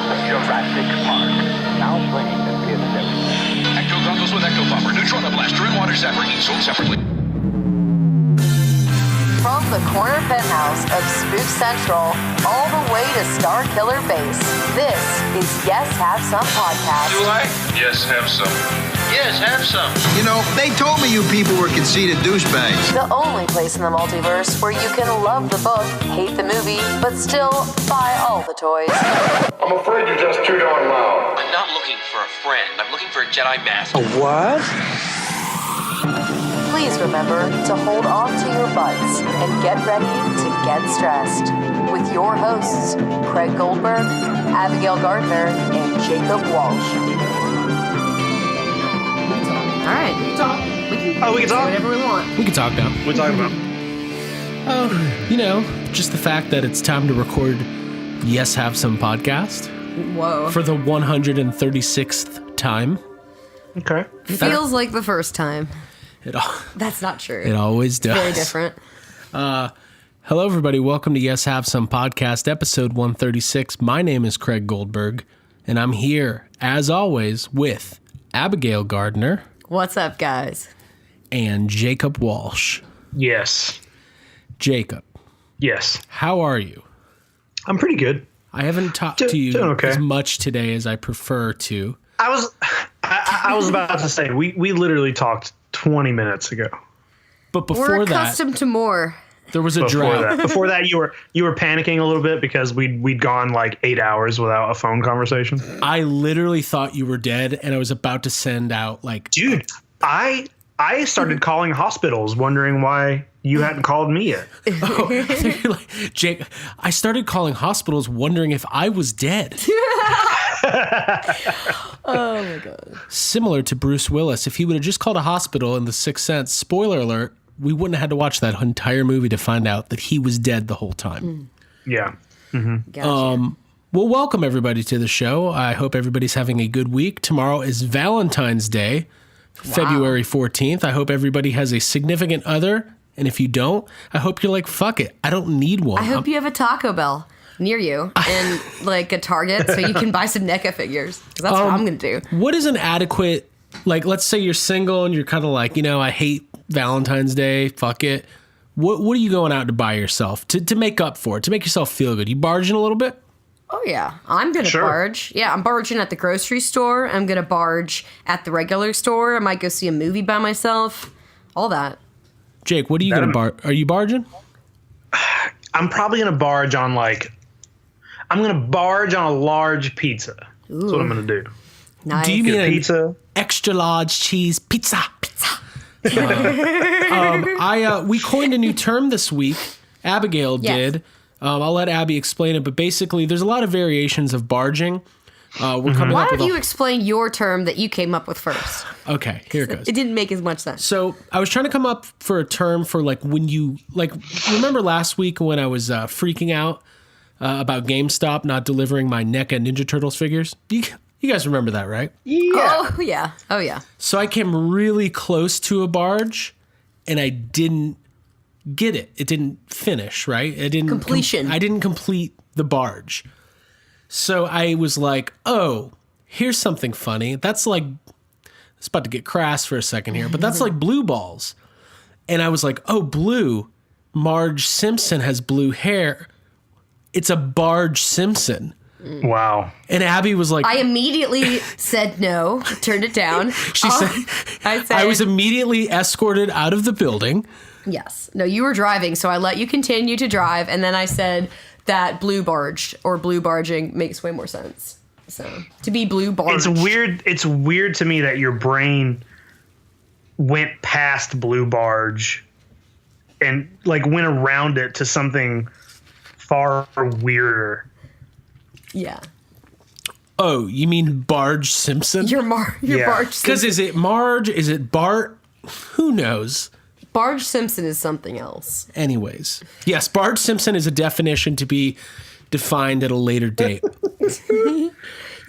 Jurassic Park. Now playing at theaters everywhere. Ecto goggles with Ecto Buffer, Neutrona Blaster, and Water Zapper, each sold separately. From the corner penthouse of Spook Central all the way to Star Killer Base, this is Yes Have Some Podcast. Do I? Yes, have some. Yes, have some. You know, they told me you people were conceited douchebags. The only place in the multiverse where you can love the book, hate the movie, but still buy all the toys. I'm afraid you're just too darn loud. I'm not looking for a friend. I'm looking for a Jedi Master. What? Please remember to hold on to your butts and get ready to get stressed. With your hosts, Craig Goldberg, Abigail Gardner, and Jacob Walsh. All right. We can talk. Whatever we want. We can talk now. What are we talking about? Oh, you know, just the fact that it's time to record Yes Have Some Podcast Whoa. for the 136th time. Okay. It feels like the first time. That's not true. It always does. Very different. Hello, everybody. Welcome to Yes Have Some Podcast, episode 136. My name is Craig Goldberg, and I'm here, as always, with Abigail Gardner. What's up, guys? And Jacob Walsh. Yes. Jacob. Yes. How are you? I'm pretty good. I haven't talked to you okay. as much today as I prefer to. I was about to say we literally talked 20 minutes ago. But before We're that, accustomed to more. there was a drought. Before that, you were panicking a little bit because we'd gone like 8 hours without a phone conversation. I literally thought you were dead, and I was about to send out like, Dude, I started calling hospitals wondering why you hadn't called me yet. oh, you're like, Jake, I started calling hospitals wondering if I was dead. Oh my god. Similar to Bruce Willis, if he would have just called a hospital in The Sixth Sense, spoiler alert, we wouldn't have had to watch that entire movie to find out that he was dead the whole time. Yeah. Gotcha. Well, welcome everybody to the show. I hope everybody's having a good week. Tomorrow is Valentine's Day, February 14th. I hope everybody has a significant other. And if you don't, I hope you're like, fuck it, I don't need one. I hope you have a Taco Bell near you and like a Target so you can buy some NECA figures. 'Cause that's what I'm going to do. What is an adequate, like, let's say you're single and you're kind of like, you know, I hate Valentine's Day, fuck it. What are you going out to buy yourself to make up for it, to make yourself feel good? You barging a little bit? Oh, yeah. I'm going to barge. Yeah, I'm barging at the grocery store. I'm going to barge at the regular store. I might go see a movie by myself. All that. Jake, what are you going to barge? Are you barging? I'm probably going to barge on I'm going to barge on a large pizza. Ooh. That's what I'm going to do. Nice. Do you Get mean a an pizza? extra large cheese pizza? We coined a new term this week. Abigail did. I'll let Abby explain it, but basically there's a lot of variations of barging. We're coming Why up with don't you explain your term that you came up with first? Okay, here it goes. It didn't make as much sense. So I was trying to come up for a term for like when you, like, remember last week when I was freaking out about GameStop not delivering my NECA Ninja Turtles figures? You guys remember that, right? Yeah. Oh, yeah. Oh, yeah. So I came really close to a barge and I didn't get it. It didn't finish, right? It didn't Completion. I didn't complete the barge. So I was like, oh, here's something funny. That's like, it's about to get crass for a second here, but that's like blue balls. And I was like, oh, blue. Marge Simpson has blue hair. It's a Barge Simpson. Wow. And Abby was like, I immediately said no, turned it down. she said, I was immediately escorted out of the building. Yes. No, you were driving, so I let you continue to drive, and then I said that blue barge or blue barging makes way more sense. So to be blue barge. It's weird to me that your brain went past blue barge and like went around it to something far weirder. Yeah. Oh, you mean Barge Simpson? Your Barge Simpson. Because is it Marge? Is it Bart? Who knows? Barge Simpson is something else. Anyways. Yes, Barge Simpson is a definition to be defined at a later date.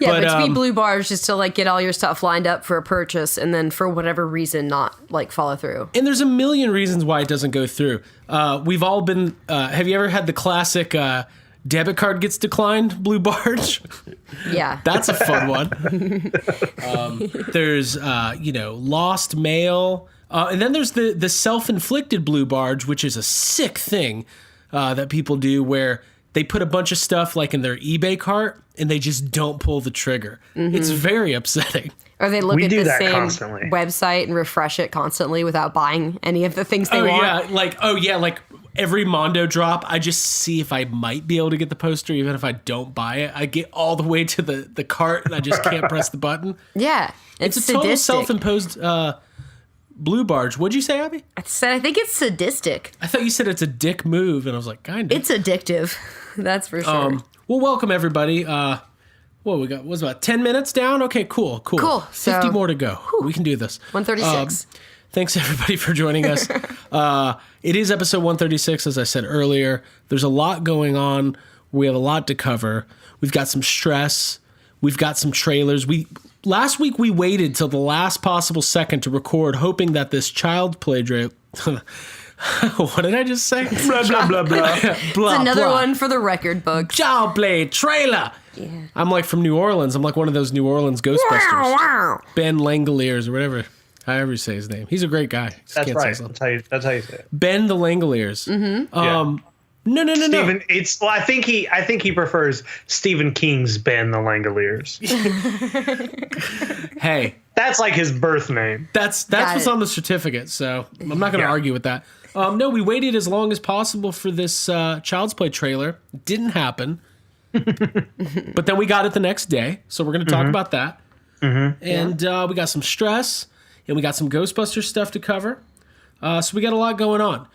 Yeah, but to be blue barge is to like get all your stuff lined up for a purchase and then for whatever reason not like follow through. And there's a million reasons why it doesn't go through. We've all been, have you ever had the classic Debit card gets declined, Blue Barge. Yeah. That's a fun one. There's, lost mail. And then there's the self-inflicted Blue Barge, which is a sick thing that people do where they put a bunch of stuff like in their eBay cart and they just don't pull the trigger. It's very upsetting. Or they look We at do the that same constantly. website and refresh it constantly without buying any of the things they Oh want. yeah, like every Mondo drop, I just see if I might be able to get the poster, even if I don't buy it. I get all the way to the cart and I just can't press the button. Yeah. It's a total sadistic. self-imposed Blue Barge. What'd you say, Abby? I think it's sadistic. I thought you said it's a dick move, and I was like, kind of. It's addictive. That's for sure. Well, welcome everybody. We got was about 10 minutes down. Okay, cool. Cool. 50 So, more to go. We can do this. 136. Thanks everybody for joining us. It is episode 136, as I said earlier. There's a lot going on. We have a lot to cover. We've got some stress. We've got some trailers. Last week we waited till the last possible second to record, hoping that this child play what did I just say? Blah, blah, blah, blah. It's another one for the record books. Child play trailer. Yeah. I'm like from New Orleans. I'm like one of those New Orleans Ghostbusters. Wow. Ben Langoliers or whatever. However you say his name. He's a great guy. Just That's can't right. say something. That's how you say it. Ben the Langoliers. Yeah. No. Stephen, I think he prefers Stephen King's Ben the Langoliers. Hey, That's like his birth name. that's Got what's it. on the certificate. So I'm not going to Yeah. argue with that. No, we waited as long as possible for this Child's Play trailer. Didn't happen. But then we got it the next day. So we're going to talk about that. And we got some stress and we got some Ghostbusters stuff to cover. So we got a lot going on.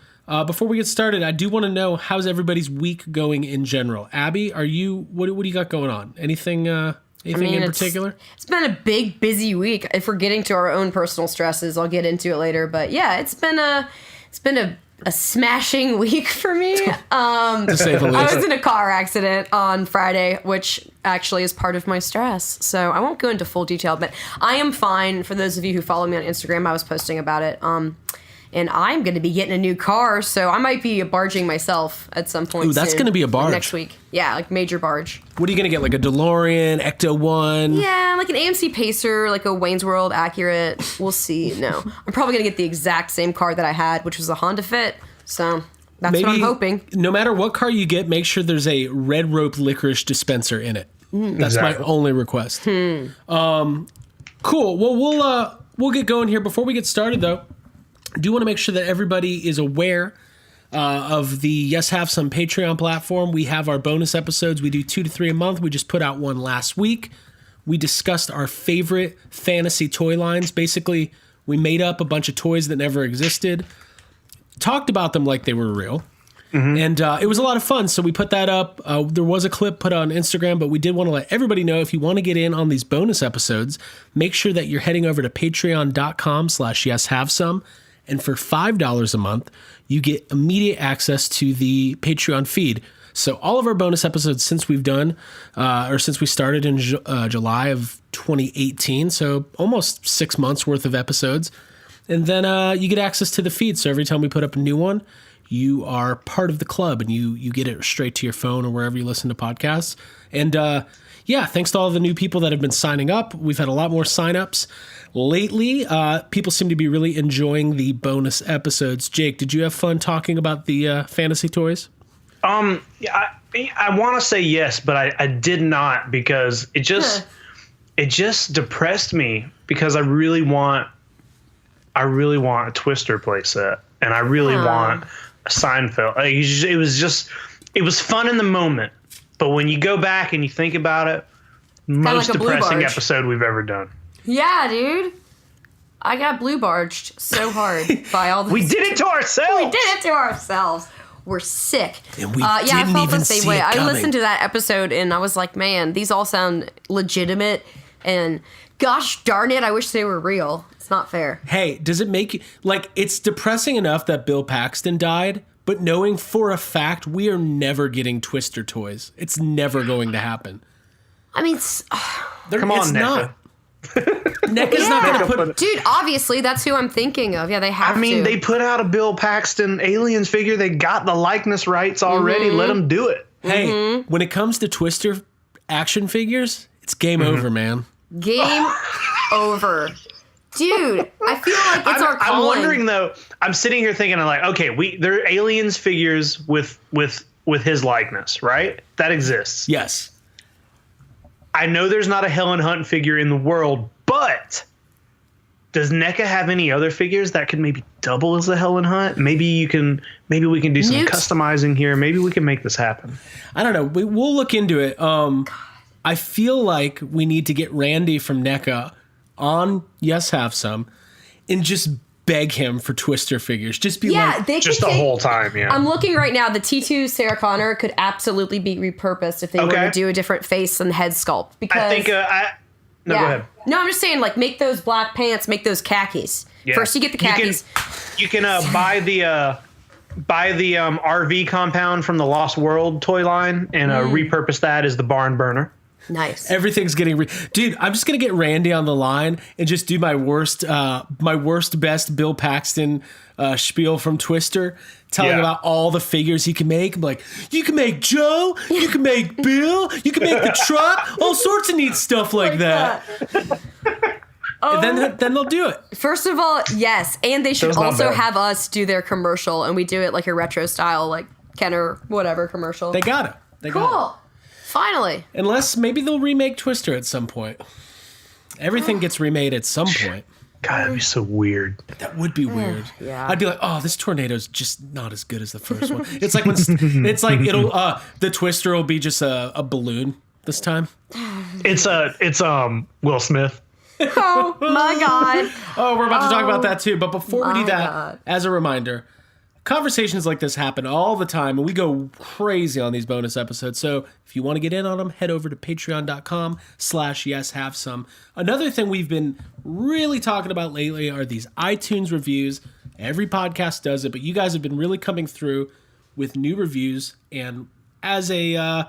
Before we get started, I do want to know, how's everybody's week going in general? Abby, what do you got going on? Anything in particular? It's been a big, busy week. If we're getting to our own personal stresses, I'll get into it later. But yeah, it's been a smashing week for me. To say the I least. was in a car accident on Friday, which actually is part of my stress. So I won't go into full detail, but I am fine. For those of you who follow me on Instagram, I was posting about it. And I'm going to be getting a new car, so I might be barging myself at some point. Ooh, that's soon, gonna be a barge. next week. Yeah, like major barge. What are you going to get? Like a DeLorean, Ecto 1? Yeah, like an AMC Pacer, like a Wayne's World accurate. We'll see. No, I'm probably going to get the exact same car that I had, which was a Honda Fit. So that's what I'm hoping. No matter what car you get, make sure there's a red rope licorice dispenser in it. That's my only request. Cool. Well, we'll get going here. Before we get started, though, I do want to make sure that everybody is aware of the Yes Have Some Patreon platform. We have our bonus episodes. We do 2 to 3 a month. We just put out one last week. We discussed our favorite fantasy toy lines. Basically, we made up a bunch of toys that never existed, talked about them like they were real. And it was a lot of fun, so we put that up. There was a clip put on Instagram, but we did want to let everybody know, if you want to get in on these bonus episodes, make sure that you're heading over to patreon.com/yeshavesome. And for $5 a month, you get immediate access to the Patreon feed. So all of our bonus episodes since we've done, since we started in July of 2018, so almost 6 months worth of episodes. And then you get access to the feed. So every time we put up a new one, you are part of the club and you get it straight to your phone or wherever you listen to podcasts. And thanks to all the new people that have been signing up. We've had a lot more signups lately. People seem to be really enjoying the bonus episodes. Jake, did you have fun talking about the fantasy toys? I want to say yes, but I did not, because it just depressed me, because I really want a Twister playset, and I really want a Seinfeld. It was fun in the moment, but when you go back and you think about it, most like a Blue depressing Barge. episode we've ever done. Yeah, dude. I got blue barged so hard by all the. We did it to ourselves. We did it to ourselves. We're sick. And we I didn't felt even the same see way. it I coming. listened to that episode and I was like, man, these all sound legitimate. And gosh darn it, I wish they were real. It's not fair. Hey, does it make you, like, it's depressing enough that Bill Paxton died, but knowing for a fact we are never getting Twister toys. It's never going to happen. I mean, Come on, it's NECA. not. NECA's not going to put. dude, obviously that's who I'm thinking of. Yeah, they have to. I mean, they put out a Bill Paxton Aliens figure. They got the likeness rights already. Let them do it. Hey, when it comes to Twister action figures, it's game over, man. Game over. Dude, I feel like it's our calling. I'm wondering though. I'm sitting here thinking, I'm like, okay, there are aliens figures with his likeness, right? That exists. Yes. I know there's not a Helen Hunt figure in the world, but does NECA have any other figures that could maybe double as a Helen Hunt? Maybe we can do some customizing here. Maybe we can make this happen. I don't know. We'll look into it. I feel like we need to get Randy from NECA on Yes Have Some and just beg him for Twister figures. Just be just the whole time. Yeah. I'm looking right now. The T2 Sarah Connor could absolutely be repurposed if they were to do a different face and head sculpt. Because I think. Go ahead. No, I'm just saying, like, make those black pants, make those khakis. Yeah. First, you get the khakis. You can buy the RV compound from the Lost World toy line and repurpose that as the barn burner. Nice. Everything's getting dude. I'm just gonna get Randy on the line and just do my worst best Bill Paxton spiel from Twister, telling about all the figures he can make. I'm like, you can make Joe, you can make Bill, you can make the truck, all sorts of neat stuff like that. And then they'll do it. First of all, yes, and they should also have us do their commercial, and we do it like a retro style, like Kenner whatever commercial. They got it. Cool. Finally. Unless maybe they'll remake Twister at some point. Everything gets remade at some point. God, that'd be so weird. That would be weird. Yeah. I'd be like, oh, this tornado's just not as good as the first one. It's like the Twister will be just a balloon this time. It's Will Smith. Oh my God. Oh, we're about to talk about that too. But before we do that, as a reminder, conversations like this happen all the time, and we go crazy on these bonus episodes. So if you want to get in on them, head over to patreon.com/yeshavesome. Another thing we've been really talking about lately are these iTunes reviews. Every podcast does it, but you guys have been really coming through with new reviews. And as an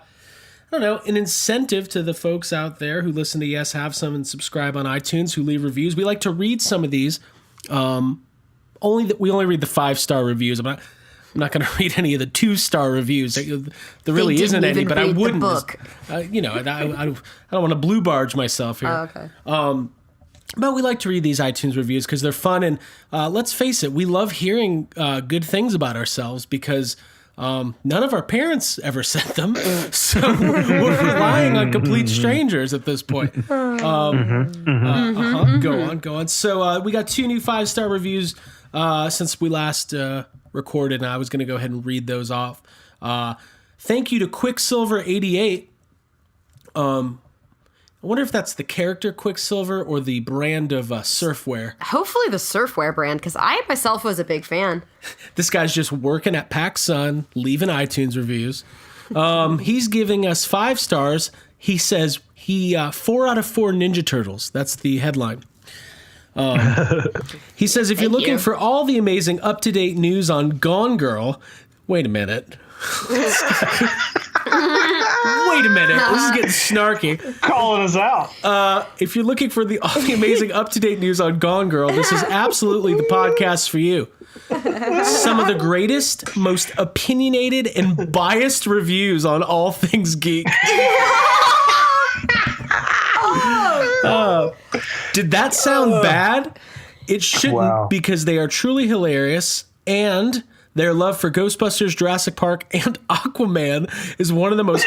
incentive to the folks out there who listen to Yes Have Some and subscribe on iTunes, who leave reviews, we like to read some of these. We only read the 5-star reviews. I'm not going to read any of the 2-star reviews. There really isn't any, but I wouldn't. I don't want to blue barge myself here. Oh, okay. But we like to read these iTunes reviews because they're fun, and let's face it, we love hearing good things about ourselves because none of our parents ever said them, so we're relying on complete strangers at this point. Go on. So we got 2 new 5-star reviews since we last recorded, and I was going to go ahead and read those off. Thank you to Quicksilver88. I wonder if that's the character Quicksilver or the brand of surfwear. Hopefully the surfwear brand, because I myself was a big fan. This guy's just working at PacSun, leaving iTunes reviews. He's giving us 5 stars. He says 4 out of 4 Ninja Turtles. That's the headline. He says, if you're looking for all the amazing up-to-date news on Gone Girl... Wait a minute. Wait a minute. This is getting snarky. Calling us out. If you're looking for all the amazing up-to-date news on Gone Girl, this is absolutely the podcast for you. Some of the greatest, most opinionated, and biased reviews on all things geek. Did that sound bad? It shouldn't, because they are truly hilarious, and their love for Ghostbusters, Jurassic Park, and Aquaman is one of the most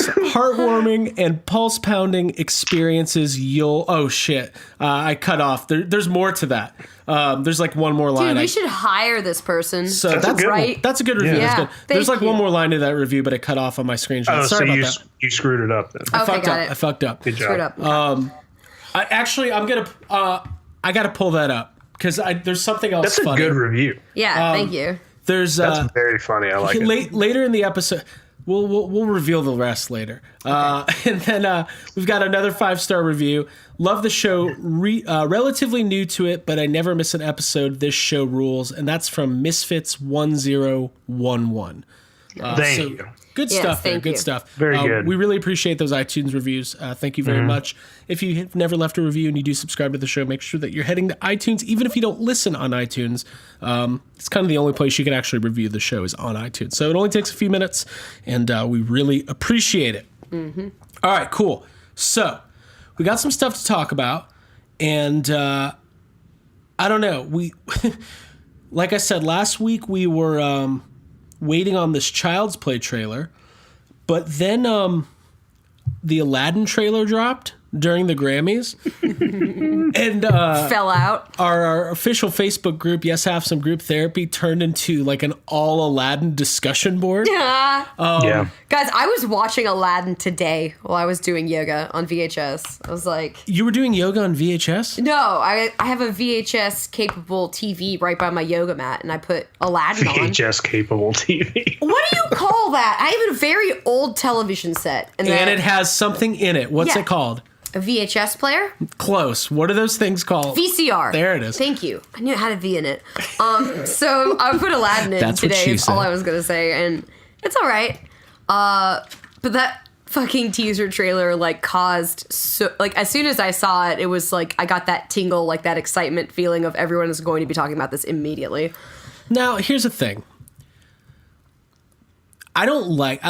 heartwarming and pulse-pounding experiences you'll... Oh, shit. I cut off. There's more to that. There's like one more line. Dude, we should hire this person. So that's right. That's a good review. Yeah. That's good. There's like one more line to that review, but it cut off on my screenshot. Oh, Sorry about that. You screwed it up then. I fucked up. Good job. Screwed up. I gotta pull that up because there's something else. That's funny. A good review. Yeah, thank you. That's very funny. I like it. Later in the episode, we'll reveal the rest later. And then we've got another 5-star review. Love the show. Relatively new to it, but I never miss an episode. This show rules, and that's from Misfits 1011. Thank you. Good Yes, stuff there. thank Good you. stuff. Very good. We really appreciate those iTunes reviews. Thank you very much. If you have never left a review and you do subscribe to the show, make sure that you're heading to iTunes. Even if you don't listen on iTunes, it's kind of the only place you can actually review the show is on iTunes. So it only takes a few minutes, and we really appreciate it. All right, cool. So we got some stuff to talk about, and I don't know. We, like I said, last week we were waiting on this Child's Play trailer, but then the Aladdin trailer dropped during the Grammys. And Fell out. our official Facebook group, Yes Have Some Group Therapy, turned into like an all Aladdin discussion board. Yeah. Guys, I was watching Aladdin today while I was doing yoga on VHS. I was like, You were doing yoga on VHS? no, I have a VHS capable TV right by my yoga mat, and I put Aladdin on. VHS capable TV. What do you call that? I have a very old television set. And it has something in it. What's Yeah. it called? A VHS player? Close. What are those things called? VCR. There it is. Thank you. I knew it had a V in it. So I put Aladdin in That's what today. she Is all said. I was gonna say, and it's all right. But that fucking teaser trailer like caused so like as soon as I saw it, it was like I got that tingle, like that excitement feeling of everyone is going to be talking about this immediately. Now, here's the thing. I don't like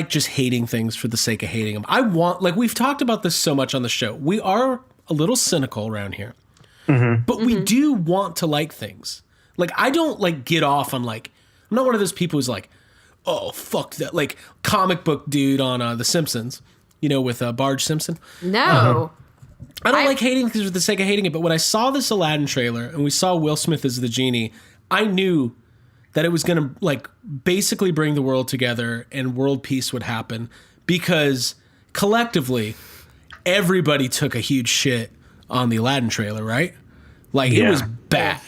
just hating things for the sake of hating them. I want, like, we've talked about this so much on the show. We are a little cynical around here, but we do want to like things. Like, I don't like get off on like, I'm not one of those people who's like, oh, fuck that, like comic book dude on The Simpsons, you know, with Barge Simpson. No. I don't like hating things for the sake of hating it, but when I saw this Aladdin trailer and we saw Will Smith as the genie, I knew that it was going to like basically bring the world together and world peace would happen because collectively everybody took a huge shit on the Aladdin trailer, right? Like it was bad.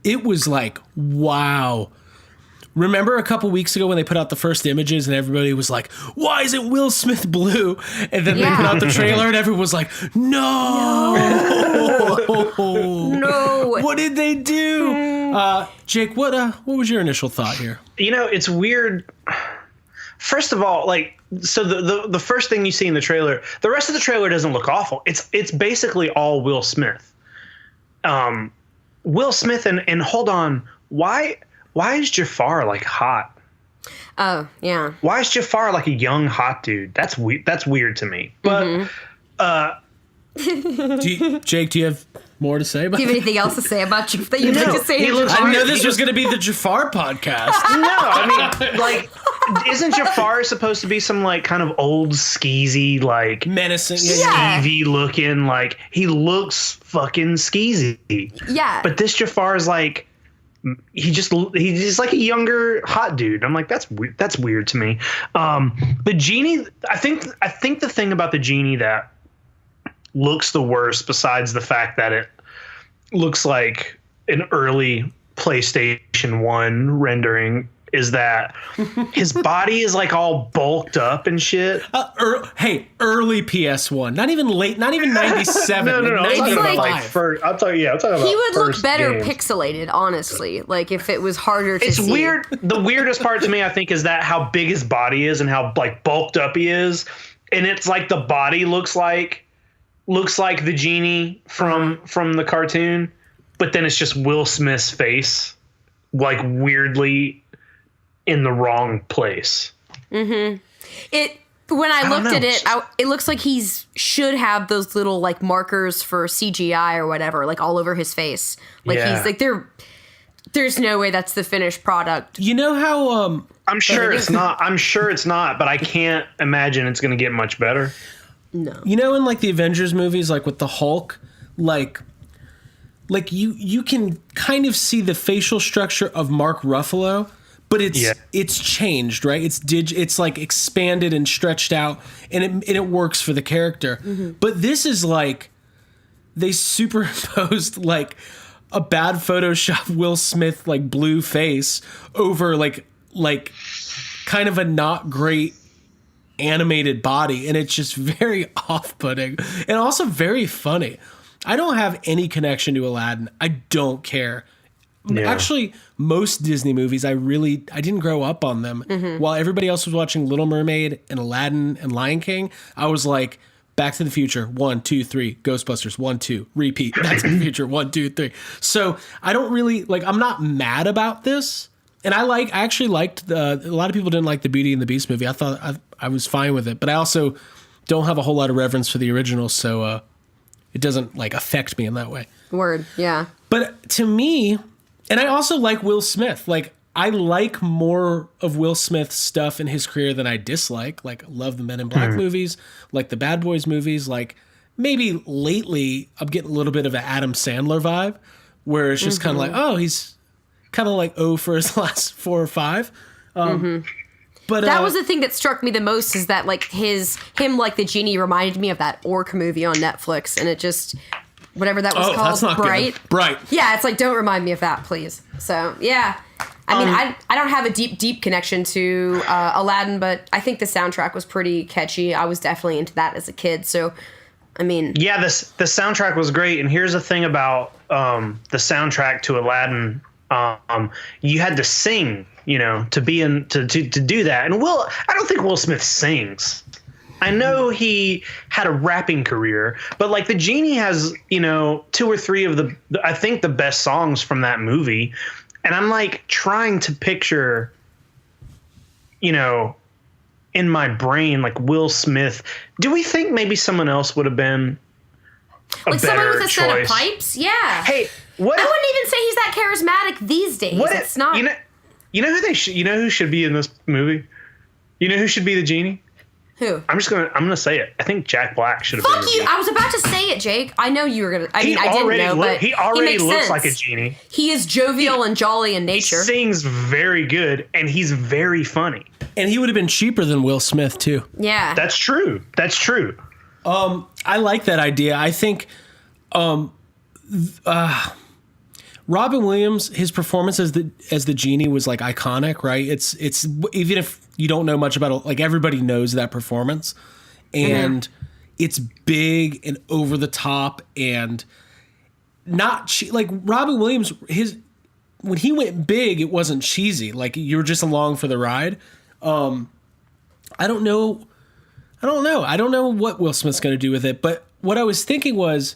It was like, wow. Remember a couple weeks ago when they put out the first images and everybody was like, why isn't Will Smith blue? And then they put out the trailer and everyone was like, no. No. What did they do? Jake, what was your initial thought here? You know, it's weird. First of all, like, so the first thing you see in the trailer, the rest of the trailer doesn't look awful. It's basically all Will Smith. Will Smith and hold on, why is Jafar like hot? Oh, yeah. Why is Jafar like a young hot dude? That's weird to me. But Jake, do you have more to say about Do you have anything else to say about you that you'd like to say? he looks I didn't know weird. this was going to be the Jafar podcast. No, I mean, like, isn't Jafar supposed to be some like kind of old skeezy, like Menacing. Yeah. skeevy looking? Like he looks fucking skeezy. Yeah. But this Jafar is like he's just like a younger hot dude. I'm like that's weird to me. The genie. I think the thing about the genie that looks the worst, besides the fact that it looks like an early PlayStation 1 rendering, is that his body is like all bulked up and shit. Early PS1, not even late, not even 97. No. I'm talking about 95. like first. I'm talking about. he would look first better games. pixelated, honestly. Like if it was harder to It's see. weird. The weirdest part to me, I think, is that how big his body is and how like bulked up he is, and it's like the body looks like the genie from the cartoon, but then it's just Will Smith's face, like weirdly in the wrong place. When I looked know. at it, it looks like should have those little like markers for CGI or whatever, like all over his face. Like Yeah. he's like there's no way that's the finished product. You know how I'm sure it's not. But I can't imagine it's going to get much better. No. you know in like the Avengers movies, like with the Hulk, like you can kind of see the facial structure of Mark Ruffalo, but it's changed, right? It's like expanded and stretched out, and it works for the character. But this is like they superimposed like a bad Photoshop Will Smith like blue face over like kind of a not great animated body, and it's just very off-putting and also very funny. I don't have any connection to Aladdin. I don't care Actually, most Disney movies, I didn't grow up on them. While everybody else was watching Little Mermaid and Aladdin and Lion King, I was like, Back to the Future, 1, 2, 3, Ghostbusters, 1, 2, repeat, Back to the Future, 1, 2, 3. So I don't really, like, I'm not mad about this. And I actually liked a lot of people didn't like the Beauty and the Beast movie. I thought I was fine with it, but I also don't have a whole lot of reverence for the original, so it doesn't like affect me in that way. Word, yeah. But to me, and I also like Will Smith. Like, I like more of Will Smith's stuff in his career than I dislike. Like, love the Men in Black movies, like the Bad Boys movies. Like, maybe lately I'm getting a little bit of an Adam Sandler vibe, where it's just kind of like, oh, he's kind of like for his last 4 or 5. But that was the thing that struck me the most, is that like him like the genie reminded me of that Orc movie on Netflix, and it just, whatever that was called, that's not Bright. Good. Bright. Yeah, it's like, don't remind me of that, please. So yeah, I mean, I don't have a deep connection to Aladdin, but I think the soundtrack was pretty catchy. I was definitely into that as a kid. So, I mean, yeah, the soundtrack was great. And here's the thing about the soundtrack to Aladdin. You had to sing, to be in to do that. And I don't think Will Smith sings. I know he had a rapping career, but like the genie has, 2 or 3 of I think the best songs from that movie. And I'm like trying to picture, in my brain, like Will Smith. Do we think maybe someone else would have been like someone with a choice? set of pipes? Yeah. Hey, I wouldn't even say he's that charismatic these days. It's not. You know who should be in this movie? You know who should be the genie? Who? I'm gonna say it. I think Jack Black should have been. Fuck you! I was about to say it, Jake. I know you were gonna. I didn't know, but he already makes looks sense. like a genie. He is jovial and jolly in nature. He sings very good, and he's very funny. And he would have been cheaper than Will Smith too. Yeah, that's true. I like that idea. I think Robin Williams, his performance as the genie was like iconic, right? It's even if you don't know much about it, like everybody knows that performance, and it's big and over the top and not like Robin Williams. When he went big, it wasn't cheesy. Like you were just along for the ride. I don't know what Will Smith's going to do with it, but what I was thinking was,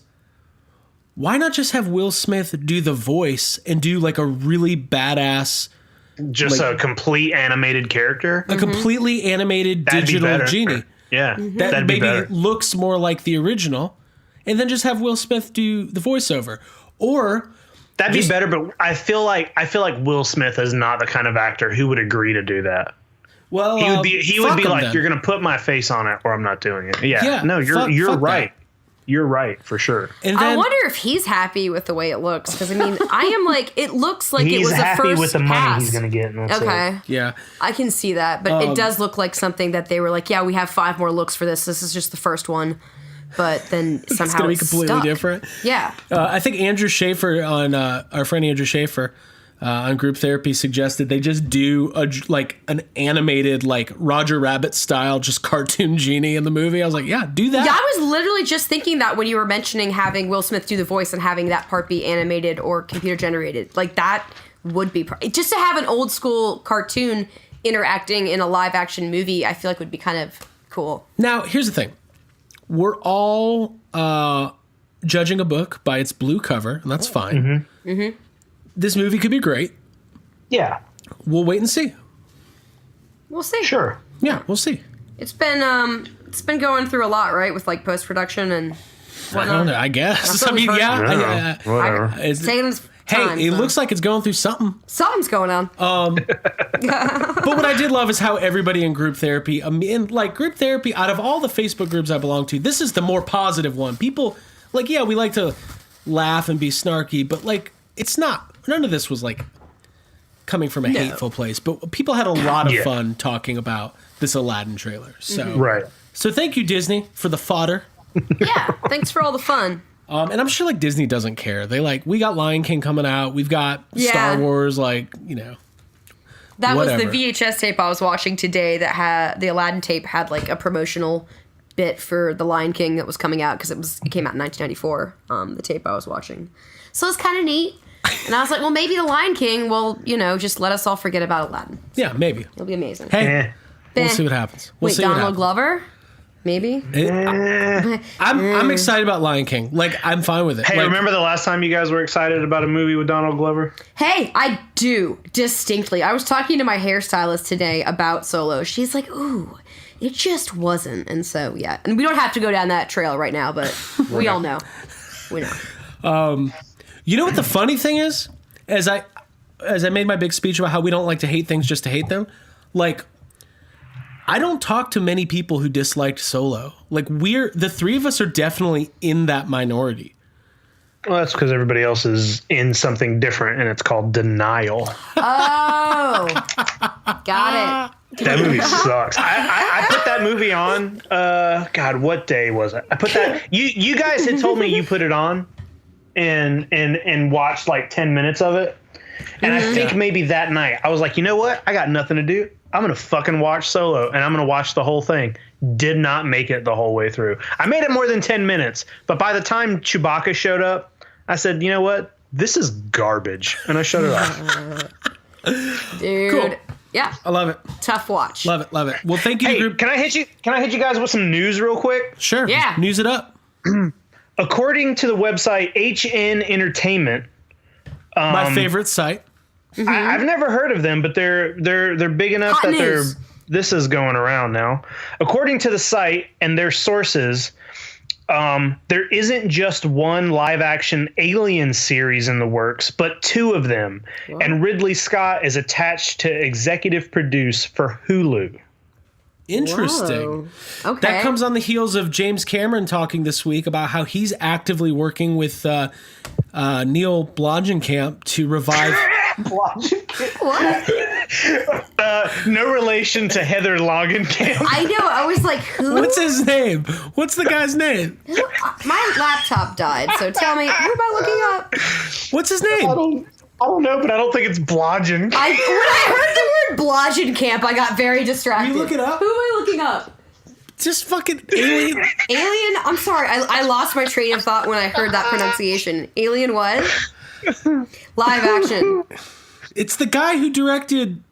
why not just have Will Smith do the voice and do like a really badass, just a complete animated character, a completely animated digital genie? Yeah, that maybe looks more like the original, and then just have Will Smith do the voiceover, or that'd be better. But I feel like Will Smith is not the kind of actor who would agree to do that. Well, he would be like, then. you're going to put my face on it, or I'm not doing it. Yeah, no, you're right. That. You're right for sure. And then, I wonder if he's happy with the way it looks, because I mean, I am like, it looks like it was he's happy the first with the money pass. he's going to get. Okay, yeah, I can see that, but it does look like something that they were like, yeah, we have 5 more looks for this. This is just the first one, but then somehow it's going to be completely stuck. different. Yeah, I think Andrew Schaefer on our friend Andrew Schaefer. On Group Therapy suggested they just do an animated like Roger Rabbit style just cartoon genie in the movie. I was like, yeah, do that. Yeah, I was literally just thinking that when you were mentioning having Will Smith do the voice and having that part be animated or computer generated. Like that would be just to have an old school cartoon interacting in a live action movie. I feel like would be kind of cool. Now, here's the thing: we're all judging a book by its blue cover, and that's fine. This movie could be great. Yeah. We'll wait and see. We'll see. Sure. Yeah, we'll see. It's been going through a lot, right? With like post production and whatnot. I don't know. I guess. I mean, Whatever. It's taking its time. Hey, it looks like it's going through something. Something's going on. But what I did love is how everybody in Group Therapy, Group Therapy, out of all the Facebook groups I belong to, this is the more positive one. People, we like to laugh and be snarky, but it's not. None of this was coming from a hateful place, but people had a lot of fun talking about this Aladdin trailer. So right. So thank you, Disney, for the fodder. Yeah, thanks for all the fun. And I'm sure Disney doesn't care. They we got Lion King coming out. We've got Star Wars. That whatever. was the VHS tape I was watching today. That had the Aladdin tape had a promotional bit for the Lion King that was coming out because it came out in 1994. The tape I was watching, so it's kind of neat. And I was like, well, maybe The Lion King will, just let us all forget about Aladdin. Yeah, maybe. It'll be amazing. Hey, we'll see what happens. We'll Wait, see Donald Glover? Maybe? I'm excited about Lion King. Like, I'm fine with it. Hey, like, remember the last time you guys were excited about a movie with Donald Glover? Hey, I do, distinctly. I was talking to my hairstylist today about Solo. She's like, ooh, it just wasn't. And so, yeah. And we don't have to go down that trail right now, but we all know. We know. You know what the funny thing is? As I made my big speech about how we don't like to hate things just to hate them, like, I don't talk to many people who disliked Solo. Like, the three of us are definitely in that minority. Well, that's because everybody else is in something different, and it's called denial. Oh, got it. That movie sucks. I put that movie on. God, what day was it? I put that. You guys had told me you put it on, and watched like 10 minutes of it, and I think maybe that night I was like, you know what? I got nothing to do. I'm going to fucking watch Solo, and I'm going to watch the whole thing. Did not make it the whole way through. I made it more than 10 minutes, but by the time Chewbacca showed up, I said, you know what? This is garbage. And I shut it off. Dude. Cool. Yeah. I love it. Tough watch. Love it. Love it. Well, thank you. Hey, can I hit you guys with some news real quick? Sure. Yeah. News it up. According to the website HN Entertainment, My favorite site. I've never heard of them, but they're big enough Hot that news. this is going around now. According to the site and their sources, there isn't just one live action Alien series in the works, but two of them. Whoa. And Ridley Scott is attached to executive produce for Hulu. Interesting. Whoa. Okay. That comes on the heels of James Cameron talking this week about how he's actively working with Neil Blomkamp to revive. What? No relation to Heather Langenkamp. I know. I was like, who? What's his name? What's the guy's name? My laptop died, so tell me, who am I looking up? What's his name? I don't know, but I don't think it's Blodgen. When I heard the word Blodgencamp, I got very distracted. You look it up? Who am I looking up? Just fucking Alien. Alien? I'm sorry. I lost my train of thought when I heard that pronunciation. Alien what? Live action. It's the guy who directed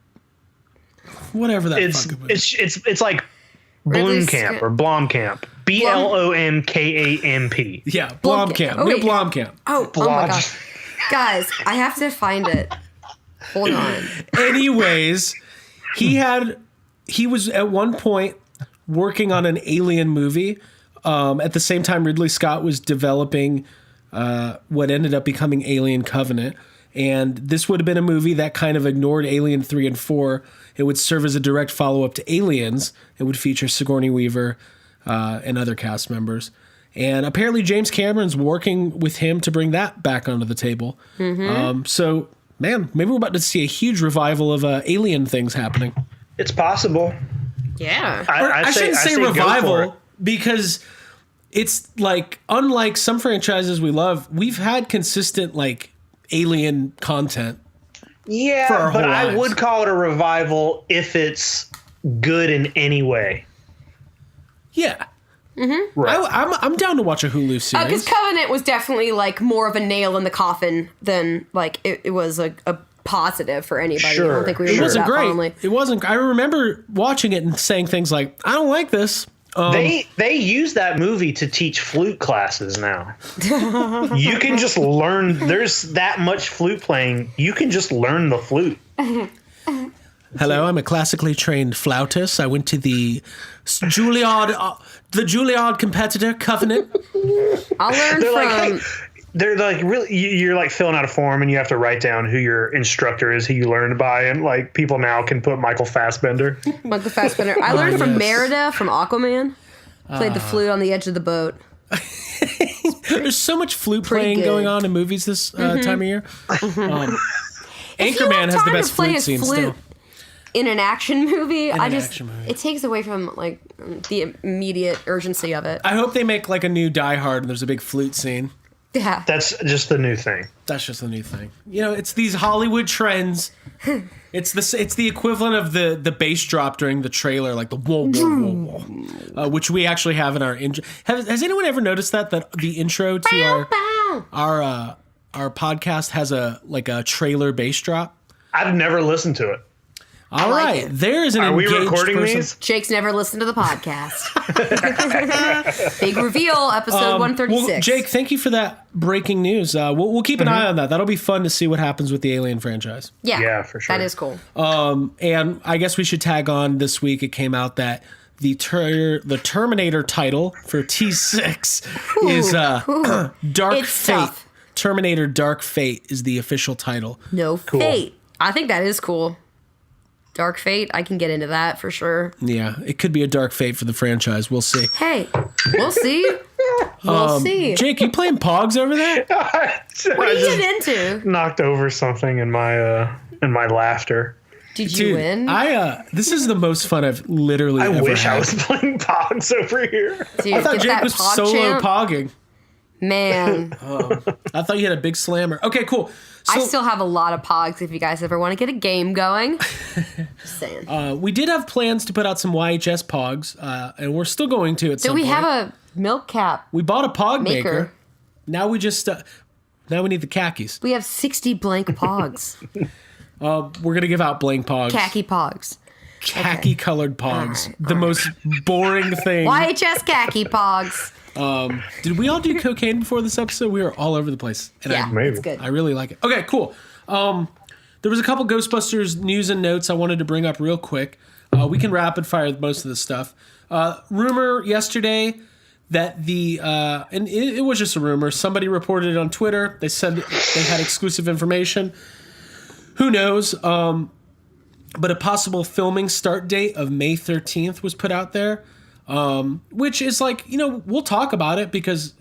whatever that It's fucking movie. it's like Ridley Blomkamp Scott. or Blomkamp. Blomkamp. Yeah, Blomkamp. Oh, Neil wait. Blomkamp. Oh my gosh. Guys, I have to find it. Hold on. Anyways, he was at one point working on an Alien movie. At the same time, Ridley Scott was developing what ended up becoming Alien Covenant. And this would have been a movie that kind of ignored Alien 3 and 4. It would serve as a direct follow-up to Aliens. It would feature Sigourney Weaver and other cast members. And apparently James Cameron's working with him to bring that back onto the table. So, man, maybe we're about to see a huge revival of Alien things happening. It's possible. Yeah. I shouldn't say go for it. revival because it's like, unlike some franchises we love, we've had consistent like Alien content. Yeah, for our but whole I lives. would call it a revival if it's good in any way. Yeah. Right. I'm down to watch a Hulu series. Because Covenant was definitely like more of a nail in the coffin than like it was a positive for anybody. I Sure, don't think we It remember wasn't that great. fondly. It wasn't. I remember watching it and saying things like, "I don't like this." They use that movie to teach flute classes now. You can just learn. There's that much flute playing. You can just learn the flute. Hello, I'm a classically trained flautist. I went to the Juilliard competitor Covenant. I'll learn They're from. like, hey, they're like really. You're like filling out a form, and you have to write down who your instructor is, who you learned by, and like people now can put Michael Fassbender. Michael Fassbender. I learned from yes. Merida from Aquaman. Played the flute on the edge of the boat. There's so much flute Pretty playing good. going on in movies this time of year. If you have Anchorman has the time best to play flute a scene flute still. in an action movie, an action movie. it takes away from like the immediate urgency of it. I hope they make like a new Die Hard and there's a big flute scene. Yeah. That's just the new thing. That's just the new thing. You know, it's these Hollywood trends. It's the equivalent of the bass drop during the trailer, like the whoa whoa whoa whoa, which we actually have in our intro. Has anyone ever noticed that the intro to our our podcast has a trailer bass drop? I've never listened to it. All right, there is an Are we engaged recording person. these? Jake's never listened to the podcast. Big reveal, episode 136. Well, Jake, thank you for that breaking news. We'll keep an eye on that. That'll be fun to see what happens with the Alien franchise. Yeah, for sure. That is cool. And I guess we should tag on this week. It came out that the Terminator title for T6 is Dark It's Fate. tough. Terminator Dark Fate is the official title. No Fate. I think that is cool. Dark Fate, I can get into that for sure. Yeah, it could be a dark fate for the franchise. We'll see. Hey, we'll see. We'll see. Jake, you playing Pogs over there? What are you getting into? Knocked over something in my laughter. Did you win? This is the most fun I've literally ever I wish had. I was playing Pogs over here. Dude, I thought get Jake that was pog solo champ. pogging. Man, I thought you had a big slammer. Okay, cool. I So, still have a lot of pogs if you guys ever want to get a game going. Just saying. we did have plans to put out some YHS Pogs, and we're still going to at some Do we point. have a milk cap? We bought a Pog maker. Maker. Now we just now we need the khakis. We have 60 blank pogs. We're gonna give out blank Pogs. Khaki pogs. Khaki colored Pogs. Alright, the most boring thing. YHS khaki pogs. Did we all do cocaine before this episode? We were all over the place. And Yeah, Maybe. it's good. I really like it. Okay, cool. There was a couple Ghostbusters news and notes I wanted to bring up real quick. We can rapid fire most of the stuff. Rumor yesterday that and it was just a rumor. Somebody reported it on Twitter. They said they had exclusive information. Who knows? But a possible filming start date of May 13th was put out there. Which is like, we'll talk about it because